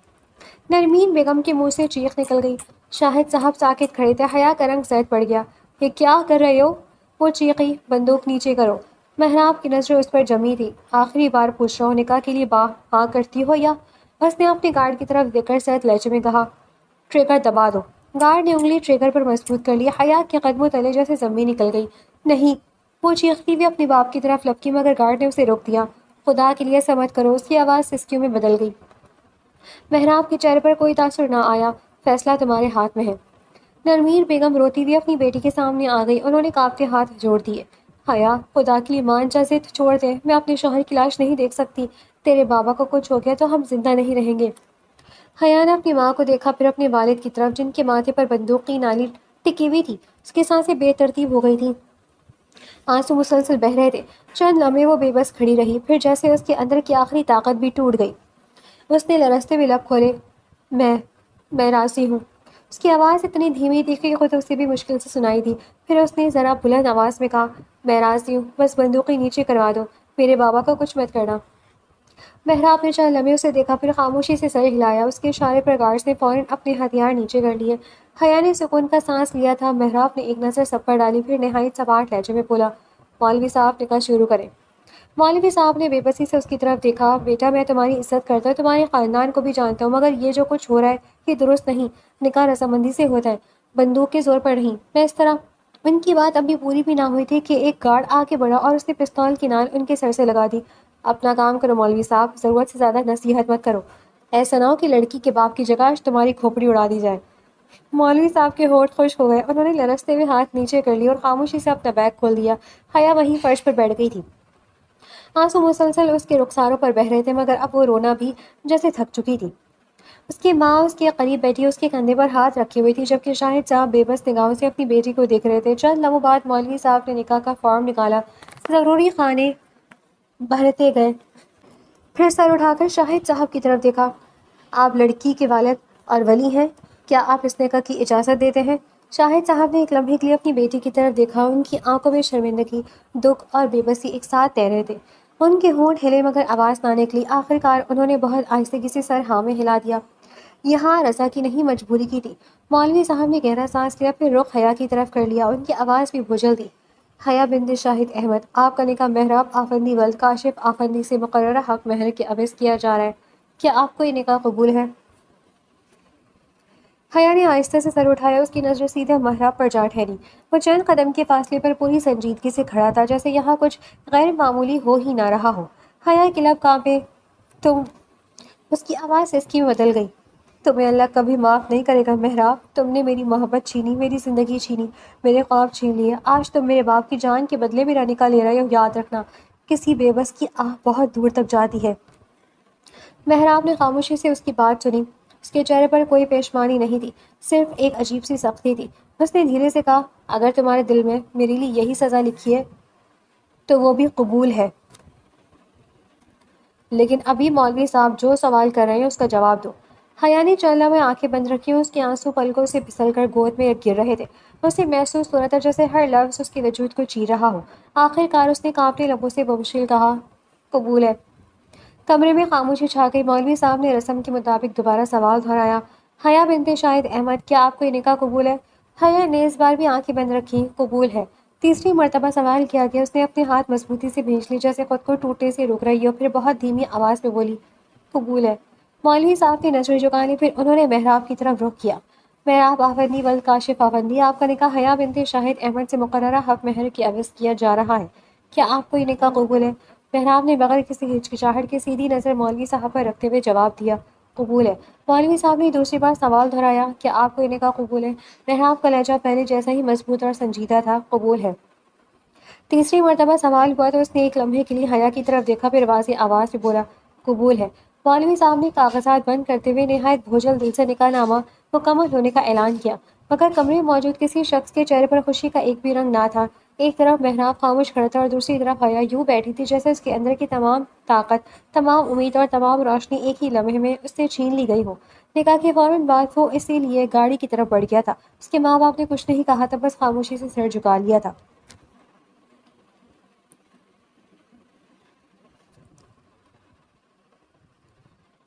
Speaker 1: نرمین بیگم کے منہ سے چیخ نکل گئی۔ شاہد صاحب ساکت کھڑے تھے۔ حیا کا رنگ زرد پڑ گیا۔ یہ کیا کر رہے ہو؟ وہ چیخی، بندوق نیچے کرو۔ محراب کی نظریں اس پر جمی تھی۔ آخری بار پوچھ رہا ہوں، نکاح کے لیے ہاں کرتی ہو یا؟ اس نے اپنے گارڈ کی طرف دیکھ کر سرد لہجے میں کہا، ٹریگر دبا دو۔ گارڈ نے انگلی ٹریگر پر مضبوط کر لی۔ حیا کے قدموں تلے جیسے زمین نکل گئی۔ نہیں، وہ چیختی ہوئی اپنے باپ کی طرف لپکی مگر گارڈ نے اسے روک دیا۔ خدا کے لیے ایسا مت کرو۔ اس کی آواز سسکیوں میں بدل گئی۔ محراب کے چہرے پر کوئی تاثر نہ آیا۔ فیصلہ تمہارے ہاتھ میں ہے۔ نرمین بیگم روتی ہوئی اپنی بیٹی کے سامنے آ گئی۔ انہوں نے کانپتے ہاتھ جوڑ دیے۔ حیا، خدا کے لیے مان جا، ضد چھوڑ دے۔ میں اپنے شوہر کی لاش نہیں دیکھ سکتی۔ تیرے بابا کو کچھ ہو گیا تو ہم زندہ نہیں رہیں گے۔ حیا نے اپنی ماں کو دیکھا، پھر اپنے والد کی طرف جن کے ماتھے پر بندوق کی نالی ٹکی ہوئی تھی۔ اس کی سانسیں بے ترتیب ہو گئی تھیں، آنسو مسلسل بہہ رہے تھے۔ چند لمحے وہ بے بس کھڑی رہی، پھر جیسے اس کے اندر کی آخری طاقت بھی ٹوٹ گئی، اس نے لرزتے ہوئے لب کھولے، میں راضی ہوں۔ اس کی آواز اتنی دھیمی تھی کہ خود اسے بھی مشکل سے سنائی دی۔ پھر اس نے ذرا بلند آواز میں کہا، میں راضی ہوں، بس بندوقیں نیچے کروا دو، میرے بابا کو کچھ مت کرنا۔ محراب نے چند لمحے اسے دیکھا، پھر خاموشی سے سر ہلایا۔ اس کے اشارے پر گارڈز نے فوراً اپنے ہتھیار نیچے کر لیے۔ حیا نے سکون کا سانس لیا تھا۔ محراب نے ایک نظر سب پر ڈالی، پھر نہایت سپاٹ لہجے میں بولا، مولوی صاحب، نکاح شروع کریں۔ مولوی صاحب نے بے بسی سے اس کی طرف دیکھا، بیٹا میں تمہاری عزت کرتا ہوں، تمہارے خاندان کو بھی جانتا ہوں، مگر یہ جو کچھ ہو رہا ہے یہ درست نہیں۔ نکاح رضامندی سے ہوتا ہے، بندوق کے زور پر نہیں۔ میں اس طرح ان کی بات ابھی پوری بھی نہ ہوئی تھی کہ ایک گارڈ آگے بڑھا اور اس نے پستول کی نال ان کے سر سے لگا دی۔ اپنا کام کرو مولوی صاحب، ضرورت سے زیادہ نصیحت مت کرو، ایسا نہ ہو کہ لڑکی کے باپ کی جگہ آج تمہاری کھوپڑی اڑا دی جائے۔ مولوی صاحب کے ہونٹ خشک ہو گئے۔ انہوں نے لرزتے ہوئے ہاتھ نیچے کر لیے اور خاموشی سے اپنا بیگ کھول دیا۔ حیا وہیں فرش پر بیٹھ گئی تھی۔ آنسو مسلسل اس کے رخساروں پر بہہ رہے تھے، مگر اب وہ رونا بھی جیسے تھک چکی تھی۔ اس کی ماں اس کے قریب بیٹھی اس کے کندھے پر ہاتھ رکھے ہوئے تھی، جبکہ شاہد صاحب بے بس نگاہوں سے اپنی بیٹی کو دیکھ رہے تھے۔ چند لمحوں بعد مولوی صاحب نے نکاح کا فارم نکالا، ضروری خانے بھرتے گئے، پھر سر اٹھا کر شاہد صاحب کی طرف دیکھا، آپ لڑکی کے والد اور ولی ہیں، کیا آپ اس نکاح کی اجازت دیتے ہیں؟ شاہد صاحب نے ایک لمحے کے لیے اپنی بیٹی کی طرف دیکھا۔ ان کی آنکھوں میں شرمندگی، دکھ اور بے بسی ایک ساتھ تیر رہے تھے۔ ان کے ہونٹ ہلے مگر آواز نہ نکلی۔ آخرکار انہوں نے بہت آہستگی سے سر ہاں میں ہلا دیا۔ یہاں رضا کی نہیں، مجبوری کی تھی۔ مولوی صاحب نے گہرا سانس لیا، پھر رخ حیا کی طرف کر لیا۔ ان کی آواز بھی بجھل دی، حیا بنت شاہد احمد، آپ کا نکاح محراب آفندی ولد کاشف آفندی سے مقررہ حق مہر کے عوض کیا جا رہا ہے، کیا آپ کو یہ نکاح قبول ہے؟ حیا نے آہستہ سے سر اٹھایا۔ اس کی نظر سیدھے محراب پر جا ٹھہری۔ وہ چند قدم کے فاصلے پر پوری سنجیدگی سے کھڑا تھا، جیسے یہاں کچھ غیر معمولی ہو ہی نہ رہا ہو۔ حیا کے لب کانپے، تم، اس کی آواز اس کی بدل گئی، تمہیں اللہ کبھی معاف نہیں کرے گا محراب۔ تم نے میری محبت چھینی، میری زندگی چھینی، میرے خواب چھین لیے۔ آج تم میرے باپ کی جان کے بدلے میرا نکاح لے رہے ہو۔ یاد رکھنا، کسی بے بس کی آہ بہت دور تک جاتی ہے۔ محراب نے خاموشی سے اس کی بات سنی۔ اس کے چہرے پر کوئی پیشمانی نہیں تھی، صرف ایک عجیب سی سختی تھی۔ اس نے دھیرے سے کہا، اگر تمہارے دل میں میرے لیے یہی سزا لکھی ہے تو وہ بھی قبول ہے، لیکن ابھی مولوی صاحب جو سوال کر رہے ہیں اس کا جواب دو۔ حیا نے چند لمحے آنکھیں بند رکھی، اس کے آنسو پلکوں سے پھسل کر گود میں گر رہے تھے۔ اسے محسوس ہو رہا تھا جیسے ہر لفظ اس کے وجود کو چیر رہا ہو۔ آخرکار اس نے کانپتے لبوں سے بمشکل کہا، قبول ہے۔ کمرے میں خاموشی چھا گئی۔ مولوی صاحب نے رسم کے مطابق دوبارہ سوال دہرایا، حیا بنت شاہد احمد، کیا آپ کو یہ نکاح قبول ہے؟ حیا نے اس بار بھی آنکھیں بند رکھی، قبول ہے۔ تیسری مرتبہ سوال کیا گیا۔ اس نے اپنے ہاتھ مضبوطی سے بھینچ لیے، جیسے خود کو ٹوٹنے سے روک رہی ہو، پھر بہت دھیمی آواز میں بولی، قبول ہے۔ مولوی صاحب نے نظریں جھکا لی، پھر انہوں نے محراب کی طرف رخ کیا۔ محراب آفندی ولد کاشف آفندی، آپ کا نکاح حیا بنت شاہد احمد سے مقررہ حق مہر کے عوض کیا جا رہا ہے، کیا آپ کو یہ نکاح قبول ہے؟ محراب نے بغیر کسی ہچکچاہٹ کے سیدھی نظر مولوی صاحب پر رکھتے ہوئے جواب دیا، قبول ہے۔ مولوی صاحب نے دوسری بار سوال دہرایا، کیا آپ کو یہ نکاح قبول ہے؟ محراب کا لہجہ پہلے جیسا ہی مضبوط اور سنجیدہ تھا۔ قبول ہے۔ تیسری مرتبہ سوال ہوا تو اس نے ایک لمحے کے لیے حیا کی طرف دیکھا، پھر واضح آواز سے بولا، قبول ہے۔ مولوی صاحب نے کاغذات بند کرتے ہوئے نہایت بھوجل دل سے نکاح نامہ مکمل ہونے کا اعلان کیا، مگر کمرے میں موجود کسی شخص کے چہرے پر خوشی کا ایک بھی رنگ نہ تھا۔ ایک طرف محراب خاموش کھڑا تھا اور دوسری طرف حیا یوں بیٹھی تھی جیسے اس کے اندر کی تمام طاقت، تمام امید اور تمام روشنی ایک ہی لمحے میں اس سے چھین لی گئی ہو۔ نکاح کے فوراً بعد وہ اسی لیے گاڑی کی طرف بڑھ گیا تھا۔ اس کے ماں باپ نے کچھ نہیں کہا تھا، بس خاموشی سے سر جھکا لیا تھا۔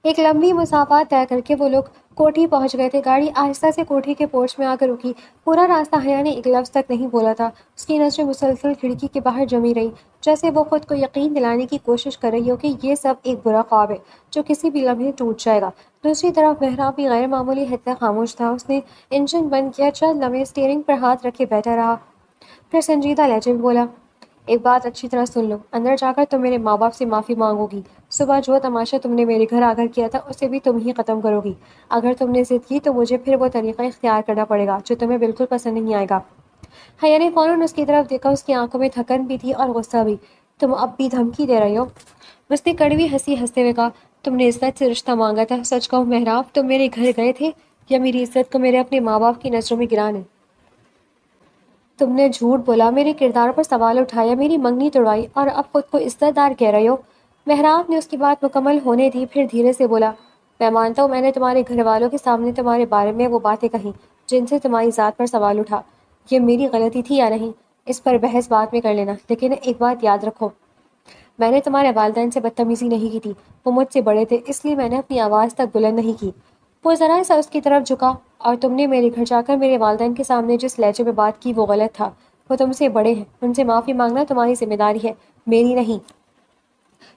Speaker 1: ایک لمبی مسافت طے کر کے وہ لوگ کوٹھی پہنچ گئے تھے۔ گاڑی آہستہ سے کوٹھی کے پورچ میں آ کر رکی۔ پورا راستہ حیا نے ایک لفظ تک نہیں بولا تھا۔ اس کی نظریں مسلسل کھڑکی کے باہر جمی رہیں، جیسے وہ خود کو یقین دلانے کی کوشش کر رہی ہو کہ یہ سب ایک برا خواب ہے جو کسی بھی لمحے ٹوٹ جائے گا۔ دوسری طرف محراب بھی غیر معمولی حد تک خاموش تھا۔ اس نے انجن بند کیا، چند لمحے اسٹیئرنگ پر ہاتھ رکھے بیٹھا رہا، پھر سنجیدہ لہجے میں بولا، ایک بات اچھی طرح سن لو، اندر جا کر تم میرے ماں باپ سے معافی مانگو گی۔ صبح جو تماشا تم نے میرے گھر آ کر کیا تھا اسے بھی تم ہی ختم کرو گی۔ اگر تم نے ضد کی تو مجھے پھر وہ طریقہ اختیار کرنا پڑے گا جو تمہیں بالکل پسند نہیں آئے گا۔ حیا نے فوراً اس کی طرف دیکھا، اس کی آنکھوں میں تھکن بھی تھی اور غصہ بھی۔ تم اب بھی دھمکی دے رہے ہو؟ اس نے کڑوی ہنسی ہنستے ہوئے کہا، تم نے عزت سے رشتہ مانگا تھا، سچ کہو محراب، تم میرے گھر گئے تھے یا میری عزت کو میرے اپنے ماں باپ کی نظروں میں گرانے؟ تم نے جھوٹ بولا، میرے کردار پر سوال اٹھایا، میری منگنی توڑوائی اور اب خود کو عزت دار کہہ رہے ہو۔ محراب نے اس کی بات مکمل ہونے دی، پھر دھیرے سے بولا، میں مانتا ہوں میں نے تمہارے گھر والوں کے سامنے تمہارے بارے میں وہ باتیں کہیں جن سے تمہاری ذات پر سوال اٹھا۔ یہ میری غلطی تھی یا نہیں، اس پر بحث بعد میں کر لینا، لیکن ایک بات یاد رکھو، میں نے تمہارے والدین سے بدتمیزی نہیں کی تھی، وہ مجھ سے بڑے تھے اس لیے میں نے اپنی آواز تک بلند نہیں کی۔ وہ ذرا سا اس کی طرف جھکا، اور تم نے میرے گھر جا کر میرے والدین کے سامنے جس لہجے میں بات کی وہ غلط تھا، وہ تم سے بڑے ہیں، ان سے معافی مانگنا تمہاری ذمہ داری ہے، میری نہیں۔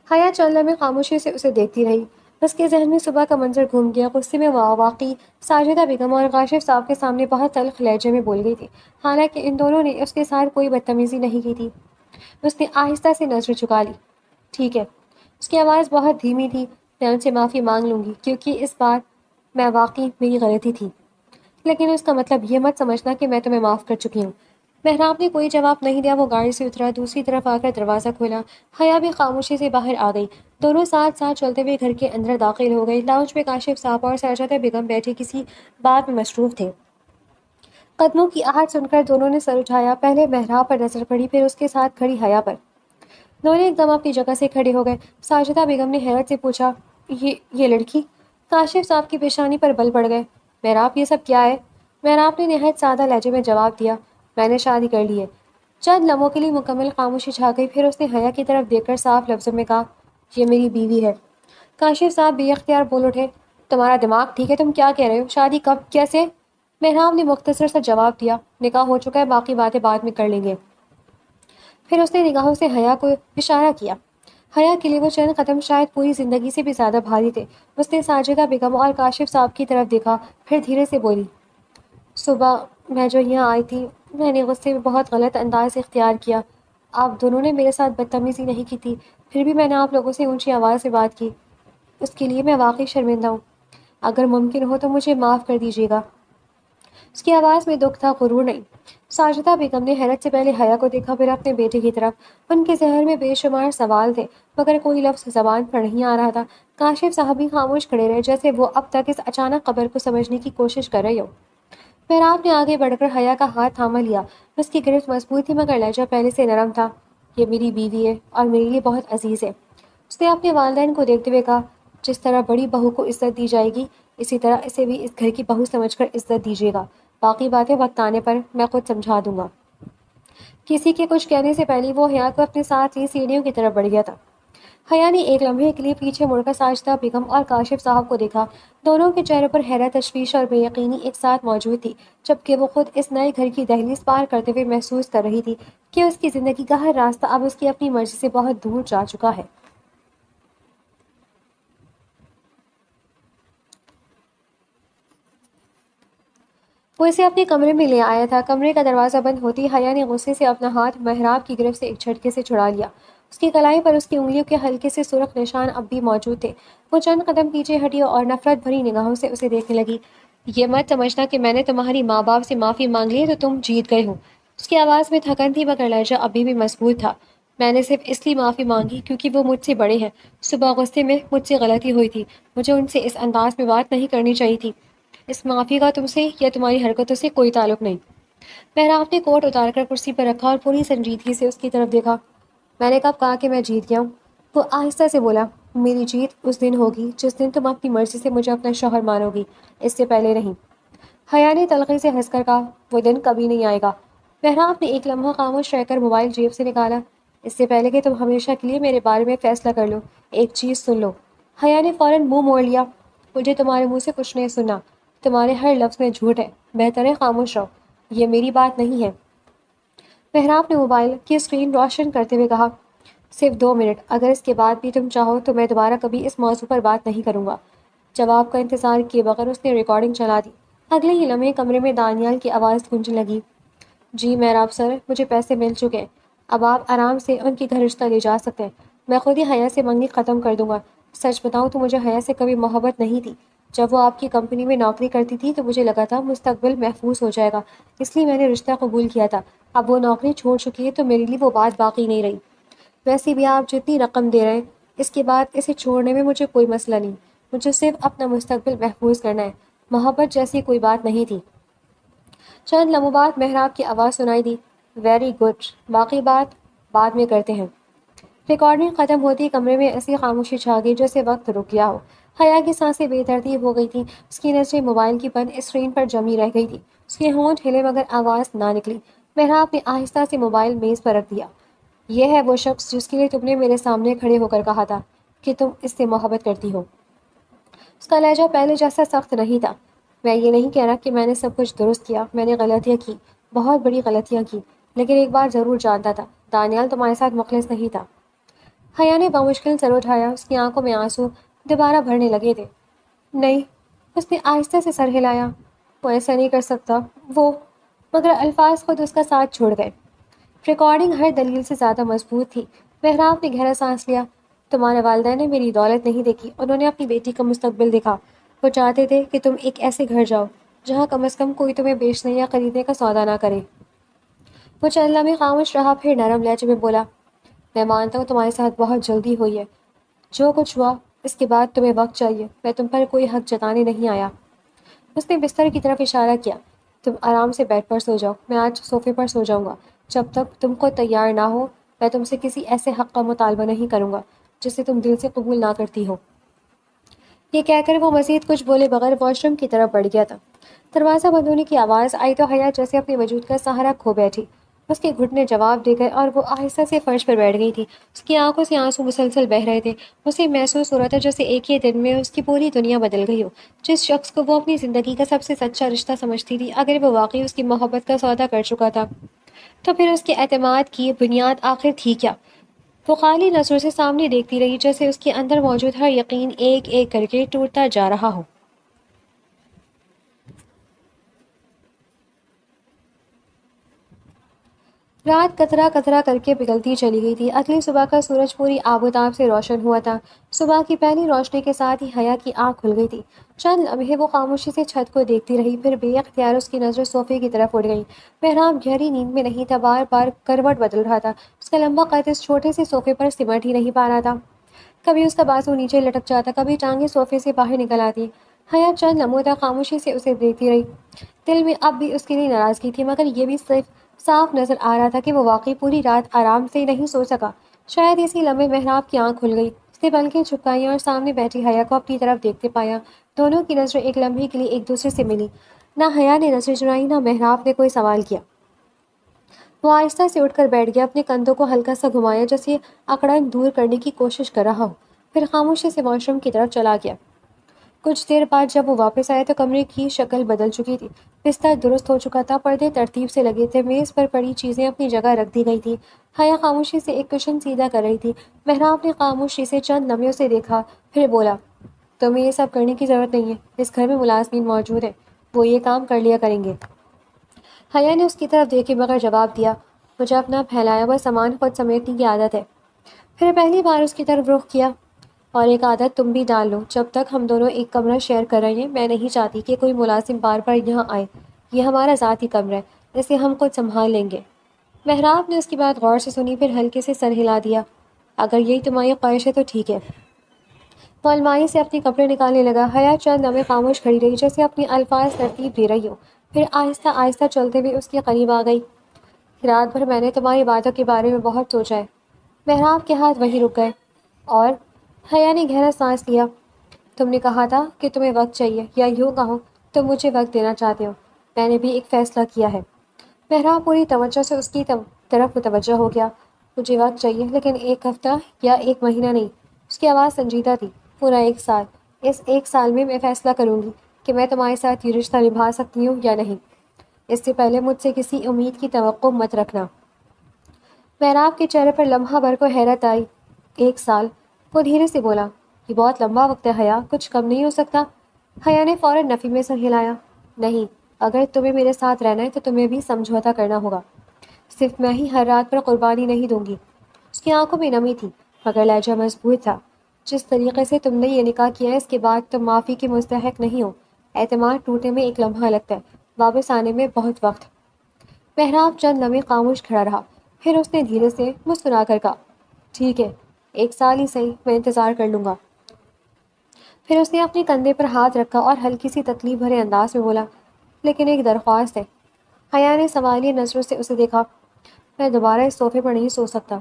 Speaker 1: حیا چند میں خاموشی سے اسے دیکھتی رہی۔ اس کے ذہن میں صبح کا منظر گھوم گیا۔ غصے میں واقعی ساجدہ بیگم اور کاشف صاحب کے سامنے بہت تلخ لہجے میں بول گئی تھی، حالانکہ ان دونوں نے اس کے ساتھ کوئی بدتمیزی نہیں کی تھی۔ اس نے آہستہ سے نظر جھکا لی، ٹھیک ہے۔ اس کی آواز بہت دھیمی تھی، میں ان سے معافی مانگ لوں گی کیونکہ اس بار میں واقعی میری غلطی تھی، لیکن اس کا مطلب یہ مت سمجھنا کہ میں تمہیں معاف کر چکی ہوں۔ محراب نے کوئی جواب نہیں دیا، وہ گاڑی سے اترا، دوسری طرف آ کر دروازہ کھولا۔ حیا بھی خاموشی سے باہر آ گئی۔ دونوں ساتھ ساتھ چلتے ہوئے گھر کے اندر داخل ہو گئے۔ لاؤنج میں کاشف صاحب اور ساجدہ بیگم بیٹھے کسی بات میں مصروف تھے۔ قدموں کی آہٹ سن کر دونوں نے سر اٹھایا، پہلے محراب پر نظر پڑی، پھر اس کے ساتھ کھڑی حیا پر۔ دونوں ایک دم اپنی جگہ سے کھڑے ہو گئے۔ ساجدہ بیگم نے حیرت سے پوچھا، یہ لڑکی؟ کاشف صاحب کی پیشانی پر بل پڑ گئے۔ محراب، یہ سب کیا ہے؟ محراب نے نہایت سادہ لہجے میں جواب دیا، میں نے شادی کر لی ہے۔ چند لمحوں کے لیے مکمل خاموشی چھا گئی، پھر اس نے حیا کی طرف دیکھ کر صاف لفظوں میں کہا، یہ میری بیوی ہے۔ کاشف صاحب بے اختیار بول اٹھے، تمہارا دماغ ٹھیک ہے؟ تم کیا کہہ رہے ہو؟ شادی کب، کیسے؟ محراب نے مختصر سا جواب دیا، نکاح ہو چکا ہے، باقی باتیں بعد میں کر لیں گے۔ پھر اس نے نگاہوں سے حیا کو اشارہ کیا۔ حیا کے لیے وہ چند قدم شاید پوری زندگی سے بھی زیادہ بھاری تھے۔ اس نے ساجدہ بیگم اور کاشف صاحب کی طرف دیکھا، پھر دھیرے سے بولی، صبح میں جو یہاں آئی تھی میں نے غصے میں بہت غلط انداز اختیار کیا۔ آپ دونوں نے میرے ساتھ بدتمیزی نہیں کی تھی، پھر بھی میں نے آپ لوگوں سے اونچی آواز سے بات کی، اس کے لیے میں واقعی شرمندہ ہوں۔ اگر ممکن ہو تو مجھے معاف کر دیجیے گا۔ اس کی آواز میں دکھ تھا، غرور نہیں۔ ساجدہ بیگم نے حیرت سے پہلے حیا کو دیکھا، پھر اپنے بیٹے کی طرف۔ ان کے ذہن میں بے شمار سوال تھے، مگر کوئی لفظ زبان پر نہیں آ رہا تھا۔ کاشف صاحب بھی خاموش کھڑے رہے، جیسے وہ اب تک اس اچانک خبر کو سمجھنے کی کوشش کر رہے ہو۔ محراب نے آگے بڑھ کر حیا کا ہاتھ تھاما لیا۔ اس کی گرفت مضبوط تھی مگر لہجہ پہلے سے نرم تھا، یہ میری بیوی ہے اور میرے لیے بہت عزیز ہے۔ اس نے اپنے والدین کو دیکھتے ہوئے کہا، جس طرح بڑی بہو کو عزت دی جائے گی اسی طرح اسے بھی اس گھر کی بہو سمجھ کر عزت دیجیے گا، باقی باتیں وقت آنے پر میں خود سمجھا دوں گا۔ کسی کے کچھ کہنے سے پہلے وہ حیا کو اپنے ساتھ ہی سیڑھیوں کی طرف بڑھ گیا تھا۔ حیا نے ایک لمحے کے لیے پیچھے مڑ کر ساجدہ بیگم اور کاشف صاحب کو دیکھا۔ دونوں کے چہروں پر حیرت، تشویش اور بے یقینی ایک ساتھ موجود تھی، جبکہ وہ خود اس نئے گھر کی دہلیز پار کرتے ہوئے محسوس کر رہی تھی کہ اس کی زندگی کا ہر راستہ اب اس کی اپنی مرضی سے بہت دور جا چکا ہے۔ وہ اسے اپنے کمرے میں لے آیا تھا۔ کمرے کا دروازہ بند ہوتی حیا نے غصے سے اپنا ہاتھ محراب کی گرفت سے ایک جھٹکے سے چھڑا لیا۔ اس کی کلائی پر اس کی انگلیوں کے ہلکے سے سرخ نشان اب بھی موجود تھے۔ وہ چند قدم پیچھے ہٹی اور نفرت بھری نگاہوں سے اسے دیکھنے لگی۔ یہ مت سمجھنا کہ میں نے تمہاری ماں باپ سے معافی مانگ لی ہے تو تم جیت گئے ہو۔ اس کی آواز میں تھکن تھی مگر لہجہ ابھی بھی مضبوط تھا۔ میں نے صرف اس لیے معافی مانگی کیونکہ وہ مجھ سے بڑے ہیں۔ صبح غصے میں مجھ سے غلطی ہوئی تھی، مجھے ان سے اس انداز میں بات نہیں کرنی چاہیے تھی۔ اس معافی کا تم سے یا تمہاری حرکتوں سے کوئی تعلق نہیں۔ مہراب نے کوٹ اتار کر کرسی پر رکھا اور پوری سنجیدگی سے اس کی طرف دیکھا۔ میں نے کب کہا کہ میں جیت گیا ہوں؟ وہ آہستہ سے بولا، میری جیت اس دن ہوگی جس دن تم اپنی مرضی سے مجھے اپنا شوہر مانو گی، اس سے پہلے نہیں۔ حیا نے تلخی سے ہنس کر کہا، وہ دن کبھی نہیں آئے گا۔ مہراب نے ایک لمحہ خاموش رہ کر موبائل جیب سے نکالا۔ اس سے پہلے کہ تم ہمیشہ کے لیے میرے بارے میں فیصلہ کر لو، ایک چیز سن لو۔ حیا نے فوراً منہ موڑ لیا، مجھے تمہارے منہ سے کچھ نہیں سننا، تمہارے ہر لفظ میں جھوٹ ہے، بہتر ہے خاموش رہو، یہ میری بات نہیں ہے۔ مہراب نے موبائل کی اسکرین روشن کرتے ہوئے کہا، صرف 2 منٹ، اگر اس کے بعد بھی تم چاہو تو میں دوبارہ کبھی اس موضوع پر بات نہیں کروں گا۔ جواب کا انتظار کیے بغیر اس نے ریکارڈنگ چلا دی۔ اگلے ہی لمحے کمرے میں دانیال کی آواز گونجنے لگی، جی مہراب سر، مجھے پیسے مل چکے ہیں، اب آپ آرام سے ان کی گھر رشتہ لے جا سکتے ہیں، میں خود ہی حیا سے منگنی ختم کر دوں گا۔ سچ بتاؤں تو مجھے حیا سے کبھی محبت نہیں تھی۔ جب وہ آپ کی کمپنی میں نوکری کرتی تھی تو مجھے لگا تھا مستقبل محفوظ ہو جائے گا، اس لیے میں نے رشتہ قبول کیا تھا۔ اب وہ نوکری چھوڑ چکی ہے تو میرے لیے وہ بات باقی نہیں رہی۔ ویسے بھی آپ جتنی رقم دے رہے ہیں، اس کے بعد اسے چھوڑنے میں مجھے کوئی مسئلہ نہیں، مجھے صرف اپنا مستقبل محفوظ کرنا ہے، محبت جیسی کوئی بات نہیں تھی۔ چند لمحوں بعد مہراب کی آواز سنائی دی، ویری گڈ، باقی بات بعد میں کرتے ہیں۔ ریکارڈنگ ختم ہوتی کمرے میں ایسی خاموشی چھا گئی جیسے وقت رک گیا ہو۔ حیا کی سانسیں بے ترتیب ہو گئی تھیں، اس کی نظریں موبائل کی بند اسکرین پر جمی رہ گئی تھی، اس کے ہونٹ ہلے مگر آواز نہ نکلی۔ مہراب نے آہستہ سے موبائل میز پر رکھ دیا، یہ ہے وہ شخص جس کے لیے تم نے میرے سامنے کھڑے ہو کر کہا تھا کہ تم اس سے محبت کرتی ہو۔ اس کا لہجہ پہلے جیسا سخت نہیں تھا۔ میں یہ نہیں کہہ رہا کہ میں نے سب کچھ درست کیا، میں نے غلطیاں کی، بہت بڑی غلطیاں کی، لیکن ایک بات ضرور جانتا تھا، دانیال تمہارے ساتھ مخلص نہیں تھا۔ حیا نے بمشکل سر اٹھایا، اس کی آنکھوں میں آنسو دوبارہ بھرنے لگے تھے۔ نہیں، اس نے آہستہ سے سر ہلایا، وہ ایسا نہیں کر سکتا، وہ، مگر الفاظ خود اس کا ساتھ چھوڑ گئے۔ ریکارڈنگ ہر دلیل سے زیادہ مضبوط تھی۔ مہراب نے گہرا سانس لیا، تمہارے والدین نے میری دولت نہیں دیکھی، انہوں نے اپنی بیٹی کا مستقبل دیکھا۔ وہ چاہتے تھے کہ تم ایک ایسے گھر جاؤ جہاں کم از کم کوئی تمہیں بیچنے یا خریدنے کا سودا نہ کرے۔ وہ چند لمحے خاموش رہا، پھر نرم لہجے میں بولا، میں مانتا ہوں تمہارے ساتھ بہت جلدی ہوئی ہے، جو کچھ ہوا اس کے بعد تمہیں وقت چاہیے، میں تم پر کوئی حق جتانے نہیں آیا۔ اس نے بستر کی طرف اشارہ کیا، تم آرام سے بیڈ پر سو جاؤ، میں آج صوفے پر سو جاؤں گا، جب تک تم کو تیار نہ ہو میں تم سے کسی ایسے حق کا مطالبہ نہیں کروں گا جسے تم دل سے قبول نہ کرتی ہو۔ یہ کہہ کر وہ مزید کچھ بولے بغیر واش روم کی طرف بڑھ گیا تھا۔ دروازہ بند ہونے کی آواز آئی تو حیا جیسے اپنے وجود کا سہارا کھو بیٹھی، اس کے گھٹنے جواب دے گئے اور وہ آہستہ سے فرش پر بیٹھ گئی تھی۔ اس کی آنکھوں سے آنسو مسلسل بہہ رہے تھے، اسے محسوس ہو رہا تھا جیسے ایک ہی دن میں اس کی پوری دنیا بدل گئی ہو۔ جس شخص کو وہ اپنی زندگی کا سب سے سچا رشتہ سمجھتی تھی، اگر وہ واقعی اس کی محبت کا سودا کر چکا تھا تو پھر اس کے اعتماد کی بنیاد آخر تھی کیا؟ وہ خالی نظروں سے سامنے دیکھتی رہی جیسے اس کے اندر موجود ہر یقین ایک ایک کر کے ٹوٹتا جا رہا ہو۔ رات قطرہ قطرہ کر کے پگھلتی چلی گئی تھی۔ اگلی صبح کا سورج پوری آب و تاب سے روشن ہوا تھا۔ صبح کی پہلی روشنی کے ساتھ ہی حیا کی آنکھ کھل گئی تھی۔ چند لمحے وہ خاموشی سے چھت کو دیکھتی رہی، پھر بے اختیار اس کی نظریں صوفے کی طرف اٹھ گئیں۔ مہراب گہری نیند میں نہیں تھا، بار بار کروٹ بدل رہا تھا، اس کا لمبا قد اس چھوٹے سے صوفے پر سمٹ ہی نہیں پا رہا تھا۔ کبھی اس کا بازو نیچے لٹک جاتا، کبھی ٹانگیں صوفے سے باہر نکل آتی۔ حیا چند لمحوں تک خاموشی سے اسے دیکھتی رہی۔ دل میں اب بھی اس کے لیے ناراضگی تھی، مگر یہ بھی صاف نظر آ رہا تھا کہ وہ واقعی پوری رات آرام سے نہیں سو سکا۔ شاید اسی لمحے مہراب کی آنکھ کھل گئی، اس نے پلکیں جھپکائیں اور سامنے بیٹھی حیا کو اپنی طرف دیکھتے پایا۔ دونوں کی نظریں ایک لمحے کے لیے ایک دوسرے سے ملی، نہ حیا نے نظریں چرائی نہ مہراب نے کوئی سوال کیا۔ وہ آہستہ سے اٹھ کر بیٹھ گیا، اپنے کندھوں کو ہلکا سا گھمایا جیسے اکڑن دور کرنے کی کوشش کر رہا ہو، پھر خاموشی سے واش روم کی طرف چلا گیا۔ کچھ دیر بعد جب وہ واپس آیا تو کمرے کی شکل بدل چکی تھی، بستر درست ہو چکا تھا، پردے ترتیب سے لگے تھے، میز پر پڑی چیزیں اپنی جگہ رکھ دی گئی تھی۔ حیا خاموشی سے ایک کشن سیدھا کر رہی تھی۔ مہراب نے خاموشی سے چند لمحوں سے دیکھا، پھر بولا، تمہیں یہ سب کرنے کی ضرورت نہیں ہے، اس گھر میں ملازمین موجود ہیں، وہ یہ کام کر لیا کریں گے۔ حیا نے اس کی طرف دیکھے بغیر جواب دیا، مجھے اپنا پھیلایا ہوا سامان خود سمیٹنے کی عادت ہے۔ پھر پہلی بار اس کی طرف رخ کیا. اور ایک عادت تم بھی ڈال لو، جب تک ہم دونوں ایک کمرہ شیئر کر رہے ہیں میں نہیں چاہتی کہ کوئی ملازم بار بار یہاں آئے. یہ ہمارا ذاتی کمرہ ہے، اسے ہم خود سنبھال لیں گے. محراب نے اس کی بات غور سے سنی، پھر ہلکے سے سر ہلا دیا. اگر یہی تمہاری خواہش ہے تو ٹھیک ہے. وہ الماری سے اپنے کپڑے نکالنے لگا. حیا چند لمحے خاموش کھڑی رہی، جیسے اپنی الفاظ ترتیب دے رہی ہو. پھر آہستہ آہستہ چلتے ہوئے اس کے قریب آ گئی. رات بھر میں نے تمہاری باتوں کے بارے میں بہت سوچا ہے. محراب کے ہاتھ وہیں رک گئے اور حیا نے گہرا سانس لیا. تم نے کہا تھا کہ تمہیں وقت چاہیے، یا یوں کہو تم مجھے وقت دینا چاہتے ہو. میں نے بھی ایک فیصلہ کیا ہے. محراب پوری توجہ سے اس کی طرف متوجہ ہو گیا. مجھے وقت چاہیے، لیکن ایک ہفتہ یا ایک مہینہ نہیں. اس کی آواز سنجیدہ تھی. پورا ایک سال. اس ایک سال میں فیصلہ کروں گی کہ میں تمہارے ساتھ یہ رشتہ نبھا سکتی ہوں یا نہیں. اس سے پہلے مجھ سے کسی امید کی توقع مت رکھنا. محراب کے چہرے پر لمحہ بھر کو حیرت آئی. ایک سال؟ وہ دھیرے سے بولا. یہ بہت لمبا وقت ہے حیا، کچھ کم نہیں ہو سکتا؟ حیا نے فوراً نفی میں سر ہلایا. نہیں، اگر تمہیں میرے ساتھ رہنا ہے تو تمہیں بھی سمجھوتا کرنا ہوگا. صرف میں ہی ہر رات پر قربانی نہیں دوں گی. اس کی آنکھوں میں نمی تھی مگر لہجہ مضبوط تھا. جس طریقے سے تم نے یہ نکاح کیا ہے اس کے بعد تم معافی کے مستحق نہیں ہو. اعتماد ٹوٹنے میں ایک لمحہ لگتا ہے، واپس آنے میں بہت وقت. محراب چند لمحے خاموش کھڑا رہا، پھر اس نے دھیرے سے مسکرا کر کہا. ٹھیک ہے، ایک سال ہی صحیح، میں انتظار کر لوں گا. پھر اس نے اپنے کندھے پر ہاتھ رکھا اور ہلکی سی تکلیف بھرے انداز میں بولا. لیکن ایک درخواست ہے. حیا نے سوالیہ نظروں سے اسے دیکھا. میں دوبارہ اس صوفے پر نہیں سو سکتا.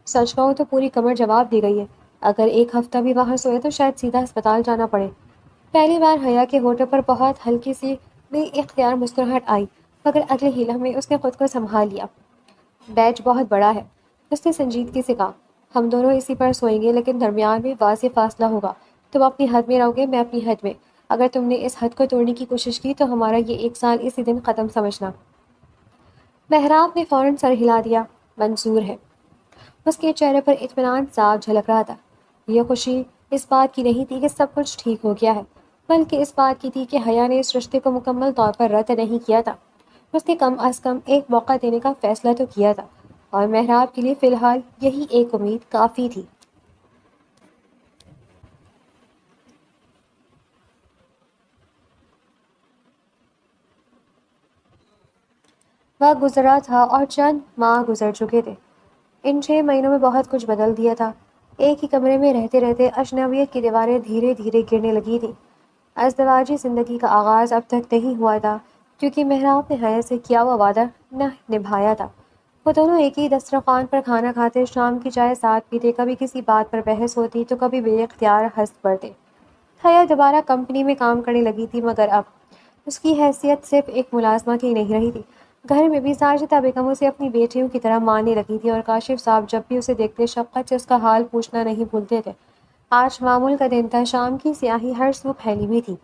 Speaker 1: سچ کہوں تو پوری کمر جواب دی گئی ہے. اگر ایک ہفتہ بھی وہاں سوئے تو شاید سیدھا اسپتال جانا پڑے. پہلی بار حیا کے ہونٹوں پر بہت ہلکی سی بے اختیار مسکراہٹ آئی، مگر اگلے ہی لمحے اس نے خود کو سنبھال لیا. بیچ بہت بڑا ہے، اس نے سنجیدگی سے کہا. ہم دونوں اسی پر سوئیں گے، لیکن درمیان میں واضح فاصلہ ہوگا. تم اپنی حد میں رہو گے، میں اپنی حد میں. اگر تم نے اس حد کو توڑنے کی کوشش کی تو ہمارا یہ ایک سال اسی دن ختم سمجھنا. محراب نے فوراً سر ہلا دیا. منظور ہے. اس کے چہرے پر اطمینان صاف جھلک رہا تھا. یہ خوشی اس بات کی نہیں تھی کہ سب کچھ ٹھیک ہو گیا ہے، بلکہ اس بات کی تھی کہ حیا نے اس رشتے کو مکمل طور پر رد نہیں کیا تھا. اس نے کم از کم ایک موقع دینے کا فیصلہ تو کیا تھا، اور محراب کے لیے فی الحال یہی ایک امید کافی تھی. وقت گزرا تھا اور چند ماہ گزر چکے تھے. ان 6 مہینوں میں بہت کچھ بدل دیا تھا. ایک ہی کمرے میں رہتے رہتے اجنبیت کی دیواریں دھیرے دھیرے گرنے لگی تھیں. ازدواجی زندگی کا آغاز اب تک نہیں ہوا تھا، کیونکہ محراب نے حیا سے کیا ہوا وعدہ نہ نبھایا تھا. وہ دونوں ایک ہی دسترخوان پر کھانا کھاتے، شام کی چائے ساتھ پیتے، کبھی کسی بات پر بحث ہوتی تو کبھی بے اختیار ہنس پڑتے. حیا دوبارہ کمپنی میں کام کرنے لگی تھی، مگر اب اس کی حیثیت صرف ایک ملازمہ کی نہیں رہی تھی. گھر میں بھی ساجدہ بیگم اسے اپنی بیٹیوں کی طرح ماننے لگی تھی، اور کاشف صاحب جب بھی اسے دیکھتے شفقت سے اس کا حال پوچھنا نہیں بھولتے تھے. آج معمول کا دن تھا. شام کی سیاہی ہر سو پھیلی ہوئی تھی.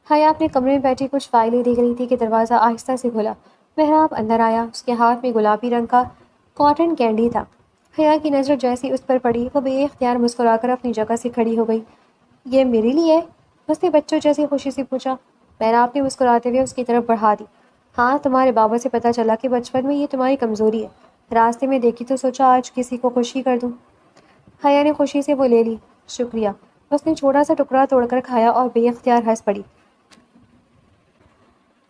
Speaker 1: حیا اپنے کمرے میں بیٹھی کچھ فائلیں دیکھ رہی تھی کہ دروازہ آہستہ سے کھلا. محراب اندر آیا. اس کے ہاتھ میں گلابی رنگ کا کاٹن کینڈی تھا. حیا کی نظر جیسی اس پر پڑی وہ بے اختیار مسکرا کر اپنی جگہ سے کھڑی ہو گئی. یہ میرے لیے ہے؟ اس نے بچوں جیسی خوشی سے پوچھا. محراب نے مسکراتے ہوئے اس کی طرف بڑھا دی. ہاں، تمہارے بابا سے پتہ چلا کہ بچپن میں یہ تمہاری کمزوری ہے. راستے میں دیکھی تو سوچا آج کسی کو خوشی کر دوں. حیا نے خوشی سے وہ لے لی. شکریہ. اس نے چھوٹا سا ٹکڑا توڑ کر کھایا اور بے اختیار ہنس پڑی.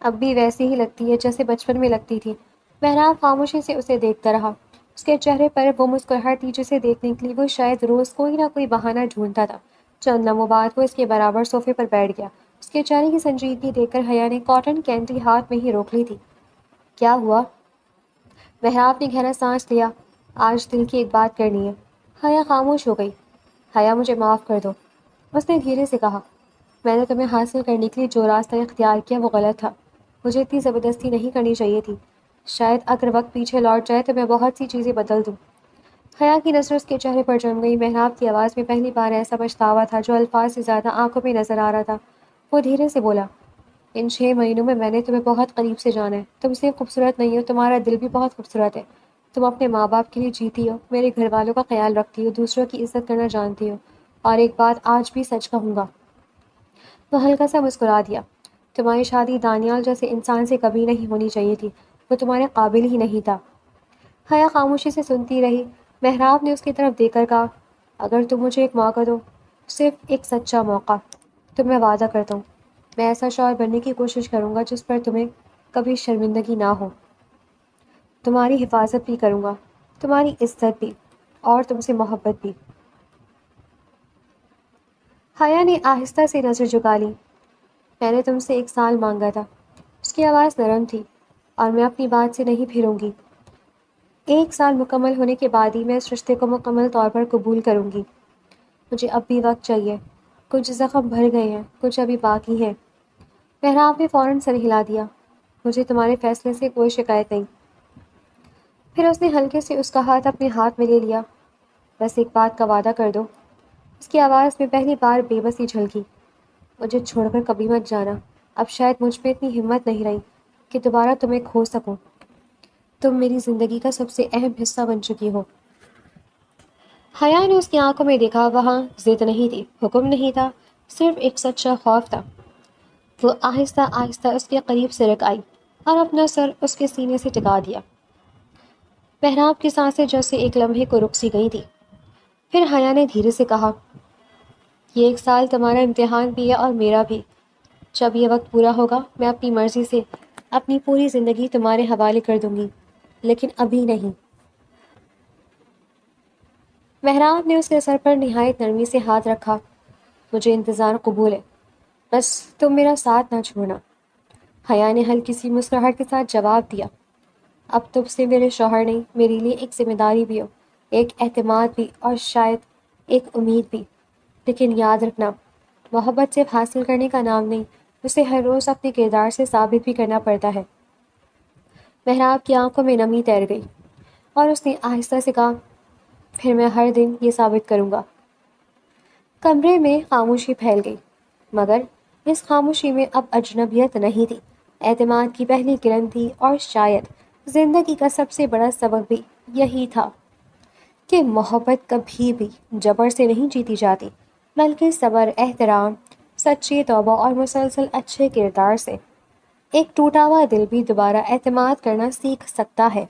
Speaker 1: اب بھی ویسی ہی لگتی ہے جیسے بچپن میں لگتی تھی. محراب خاموشی سے اسے دیکھتا رہا. اس کے چہرے پر وہ مسکراہٹ تھی جسے دیکھنے کے لیے وہ شاید روز کوئی نہ کوئی بہانہ ڈھونڈتا تھا. چند لمحوں بعد وہ اس کے برابر صوفے پر بیٹھ گیا. اس کے چہرے کی سنجیدگی دیکھ کر حیا نے کاٹن کینڈی ہاتھ میں ہی روک لی تھی. کیا ہوا؟ محراب نے گہرا سانس لیا. آج دل کی ایک بات کرنی ہے. حیا خاموش ہو گئی. حیا، مجھے معاف کر دو. اس نے دھیرے سے کہا. میں نے تمہیں حاصل کرنے کے لیے جو راستہ اختیار کیا وہ غلط تھا. مجھے اتنی زبردستی نہیں کرنی چاہیے تھی. شاید اگر وقت پیچھے لوٹ جائے تو میں بہت سی چیزیں بدل دوں. حیا کی نظر اس کے چہرے پر جم گئی. محراب کی آواز میں پہلی بار ایسا پچھتاوا تھا جو الفاظ سے زیادہ آنکھوں میں نظر آ رہا تھا. وہ دھیرے سے بولا. ان 6 مہینوں میں نے تمہیں بہت قریب سے جانا ہے. تم صرف خوبصورت نہیں ہو، تمہارا دل بھی بہت خوبصورت ہے. تم اپنے ماں باپ کے لیے جیتی ہو، میرے گھر والوں کا خیال رکھتی ہو، دوسروں کی عزت کرنا جانتی ہو. اور ایک بات آج بھی سچ کہوں گا. وہ ہلکا سا مسکرا دیا. تمہاری شادی دانیال جیسے انسان سے کبھی نہیں ہونی چاہیے تھی. وہ تمہارے قابل ہی نہیں تھا. حیا خاموشی سے سنتی رہی. محراب نے اس کی طرف دیکھ کر کہا، اگر تم مجھے ایک موقع دو، صرف ایک سچا موقع، تو میں وعدہ کرتا ہوں میں ایسا شوہر بننے کی کوشش کروں گا جس پر تمہیں کبھی شرمندگی نہ ہو، تمہاری حفاظت بھی کروں گا، تمہاری عزت بھی، اور تم سے محبت بھی۔ حیا نے آہستہ سے نظر جھکا لی۔ میں نے تم سے 1 سال مانگا تھا۔ اس کی آواز نرم تھی، اور میں اپنی بات سے نہیں پھروں گی۔ 1 سال مکمل ہونے کے بعد ہی میں اس رشتے کو مکمل طور پر قبول کروں گی۔ مجھے اب بھی وقت چاہیے، کچھ زخم بھر گئے ہیں، کچھ ابھی باقی ہیں۔ محراب نے فوراً سر ہلا دیا، مجھے تمہارے فیصلے سے کوئی شکایت نہیں۔ پھر اس نے ہلکے سے اس کا ہاتھ اپنے ہاتھ میں لے لیا۔ بس ایک بات کا وعدہ کر دو۔ اس کی آواز میں پہلی بار بے بسی جھلکی۔ مجھے چھوڑ کر کبھی مت جانا۔ اب شاید مجھ میں اتنی ہمت نہیں رہی کہ دوبارہ تمہیں کھو سکوں۔ تم میری زندگی کا سب سے اہم حصہ بن چکی ہو۔ حیا نے اس کی آنکھوں میں دیکھا، وہاں ضد نہیں تھی، حکم نہیں تھا، صرف ایک سچا خوف تھا۔ وہ آہستہ آہستہ اس کے قریب سرک آئی اور اپنا سر اس کے سینے سے ٹکا دیا۔ محراب کی سانسیں جیسے ایک لمحے کو رک سی گئی تھی۔ پھر حیا نے دھیرے سے کہا، یہ 1 سال تمہارا امتحان بھی ہے اور میرا بھی۔ جب یہ وقت پورا ہوگا میں اپنی مرضی سے اپنی پوری زندگی تمہارے حوالے کر دوں گی، لیکن ابھی نہیں۔ محراب نے اس کے سر پر نہایت نرمی سے ہاتھ رکھا۔ مجھے انتظار قبول ہے، بس تم میرا ساتھ نہ چھوڑنا۔ حیا نے ہلکی سی مسکراہٹ کے ساتھ جواب دیا، اب تم سے میرے شوہر نہیں، میرے لیے ایک ذمہ داری بھی ہو، ایک اعتماد بھی، اور شاید ایک امید بھی۔ لیکن یاد رکھنا، محبت صرف حاصل کرنے کا نام نہیں، اسے ہر روز اپنے کردار سے ثابت بھی کرنا پڑتا ہے۔ محراب کی آنکھوں میں نمی تیر گئی، اور اس نے آہستہ سے کہا، پھر میں ہر دن یہ ثابت کروں گا۔ کمرے میں خاموشی پھیل گئی، مگر اس خاموشی میں اب اجنبیت نہیں تھی، اعتماد کی پہلی کرن تھی، اور شاید زندگی کا سب سے بڑا سبق بھی یہی تھا کہ محبت کبھی بھی جبر سے نہیں جیتی جاتی، بلکہ صبر، احترام، سچی توبہ اور مسلسل اچھے کردار سے۔ ایک ٹوٹا ہوا دل بھی دوبارہ اعتماد کرنا سیکھ سکتا ہے۔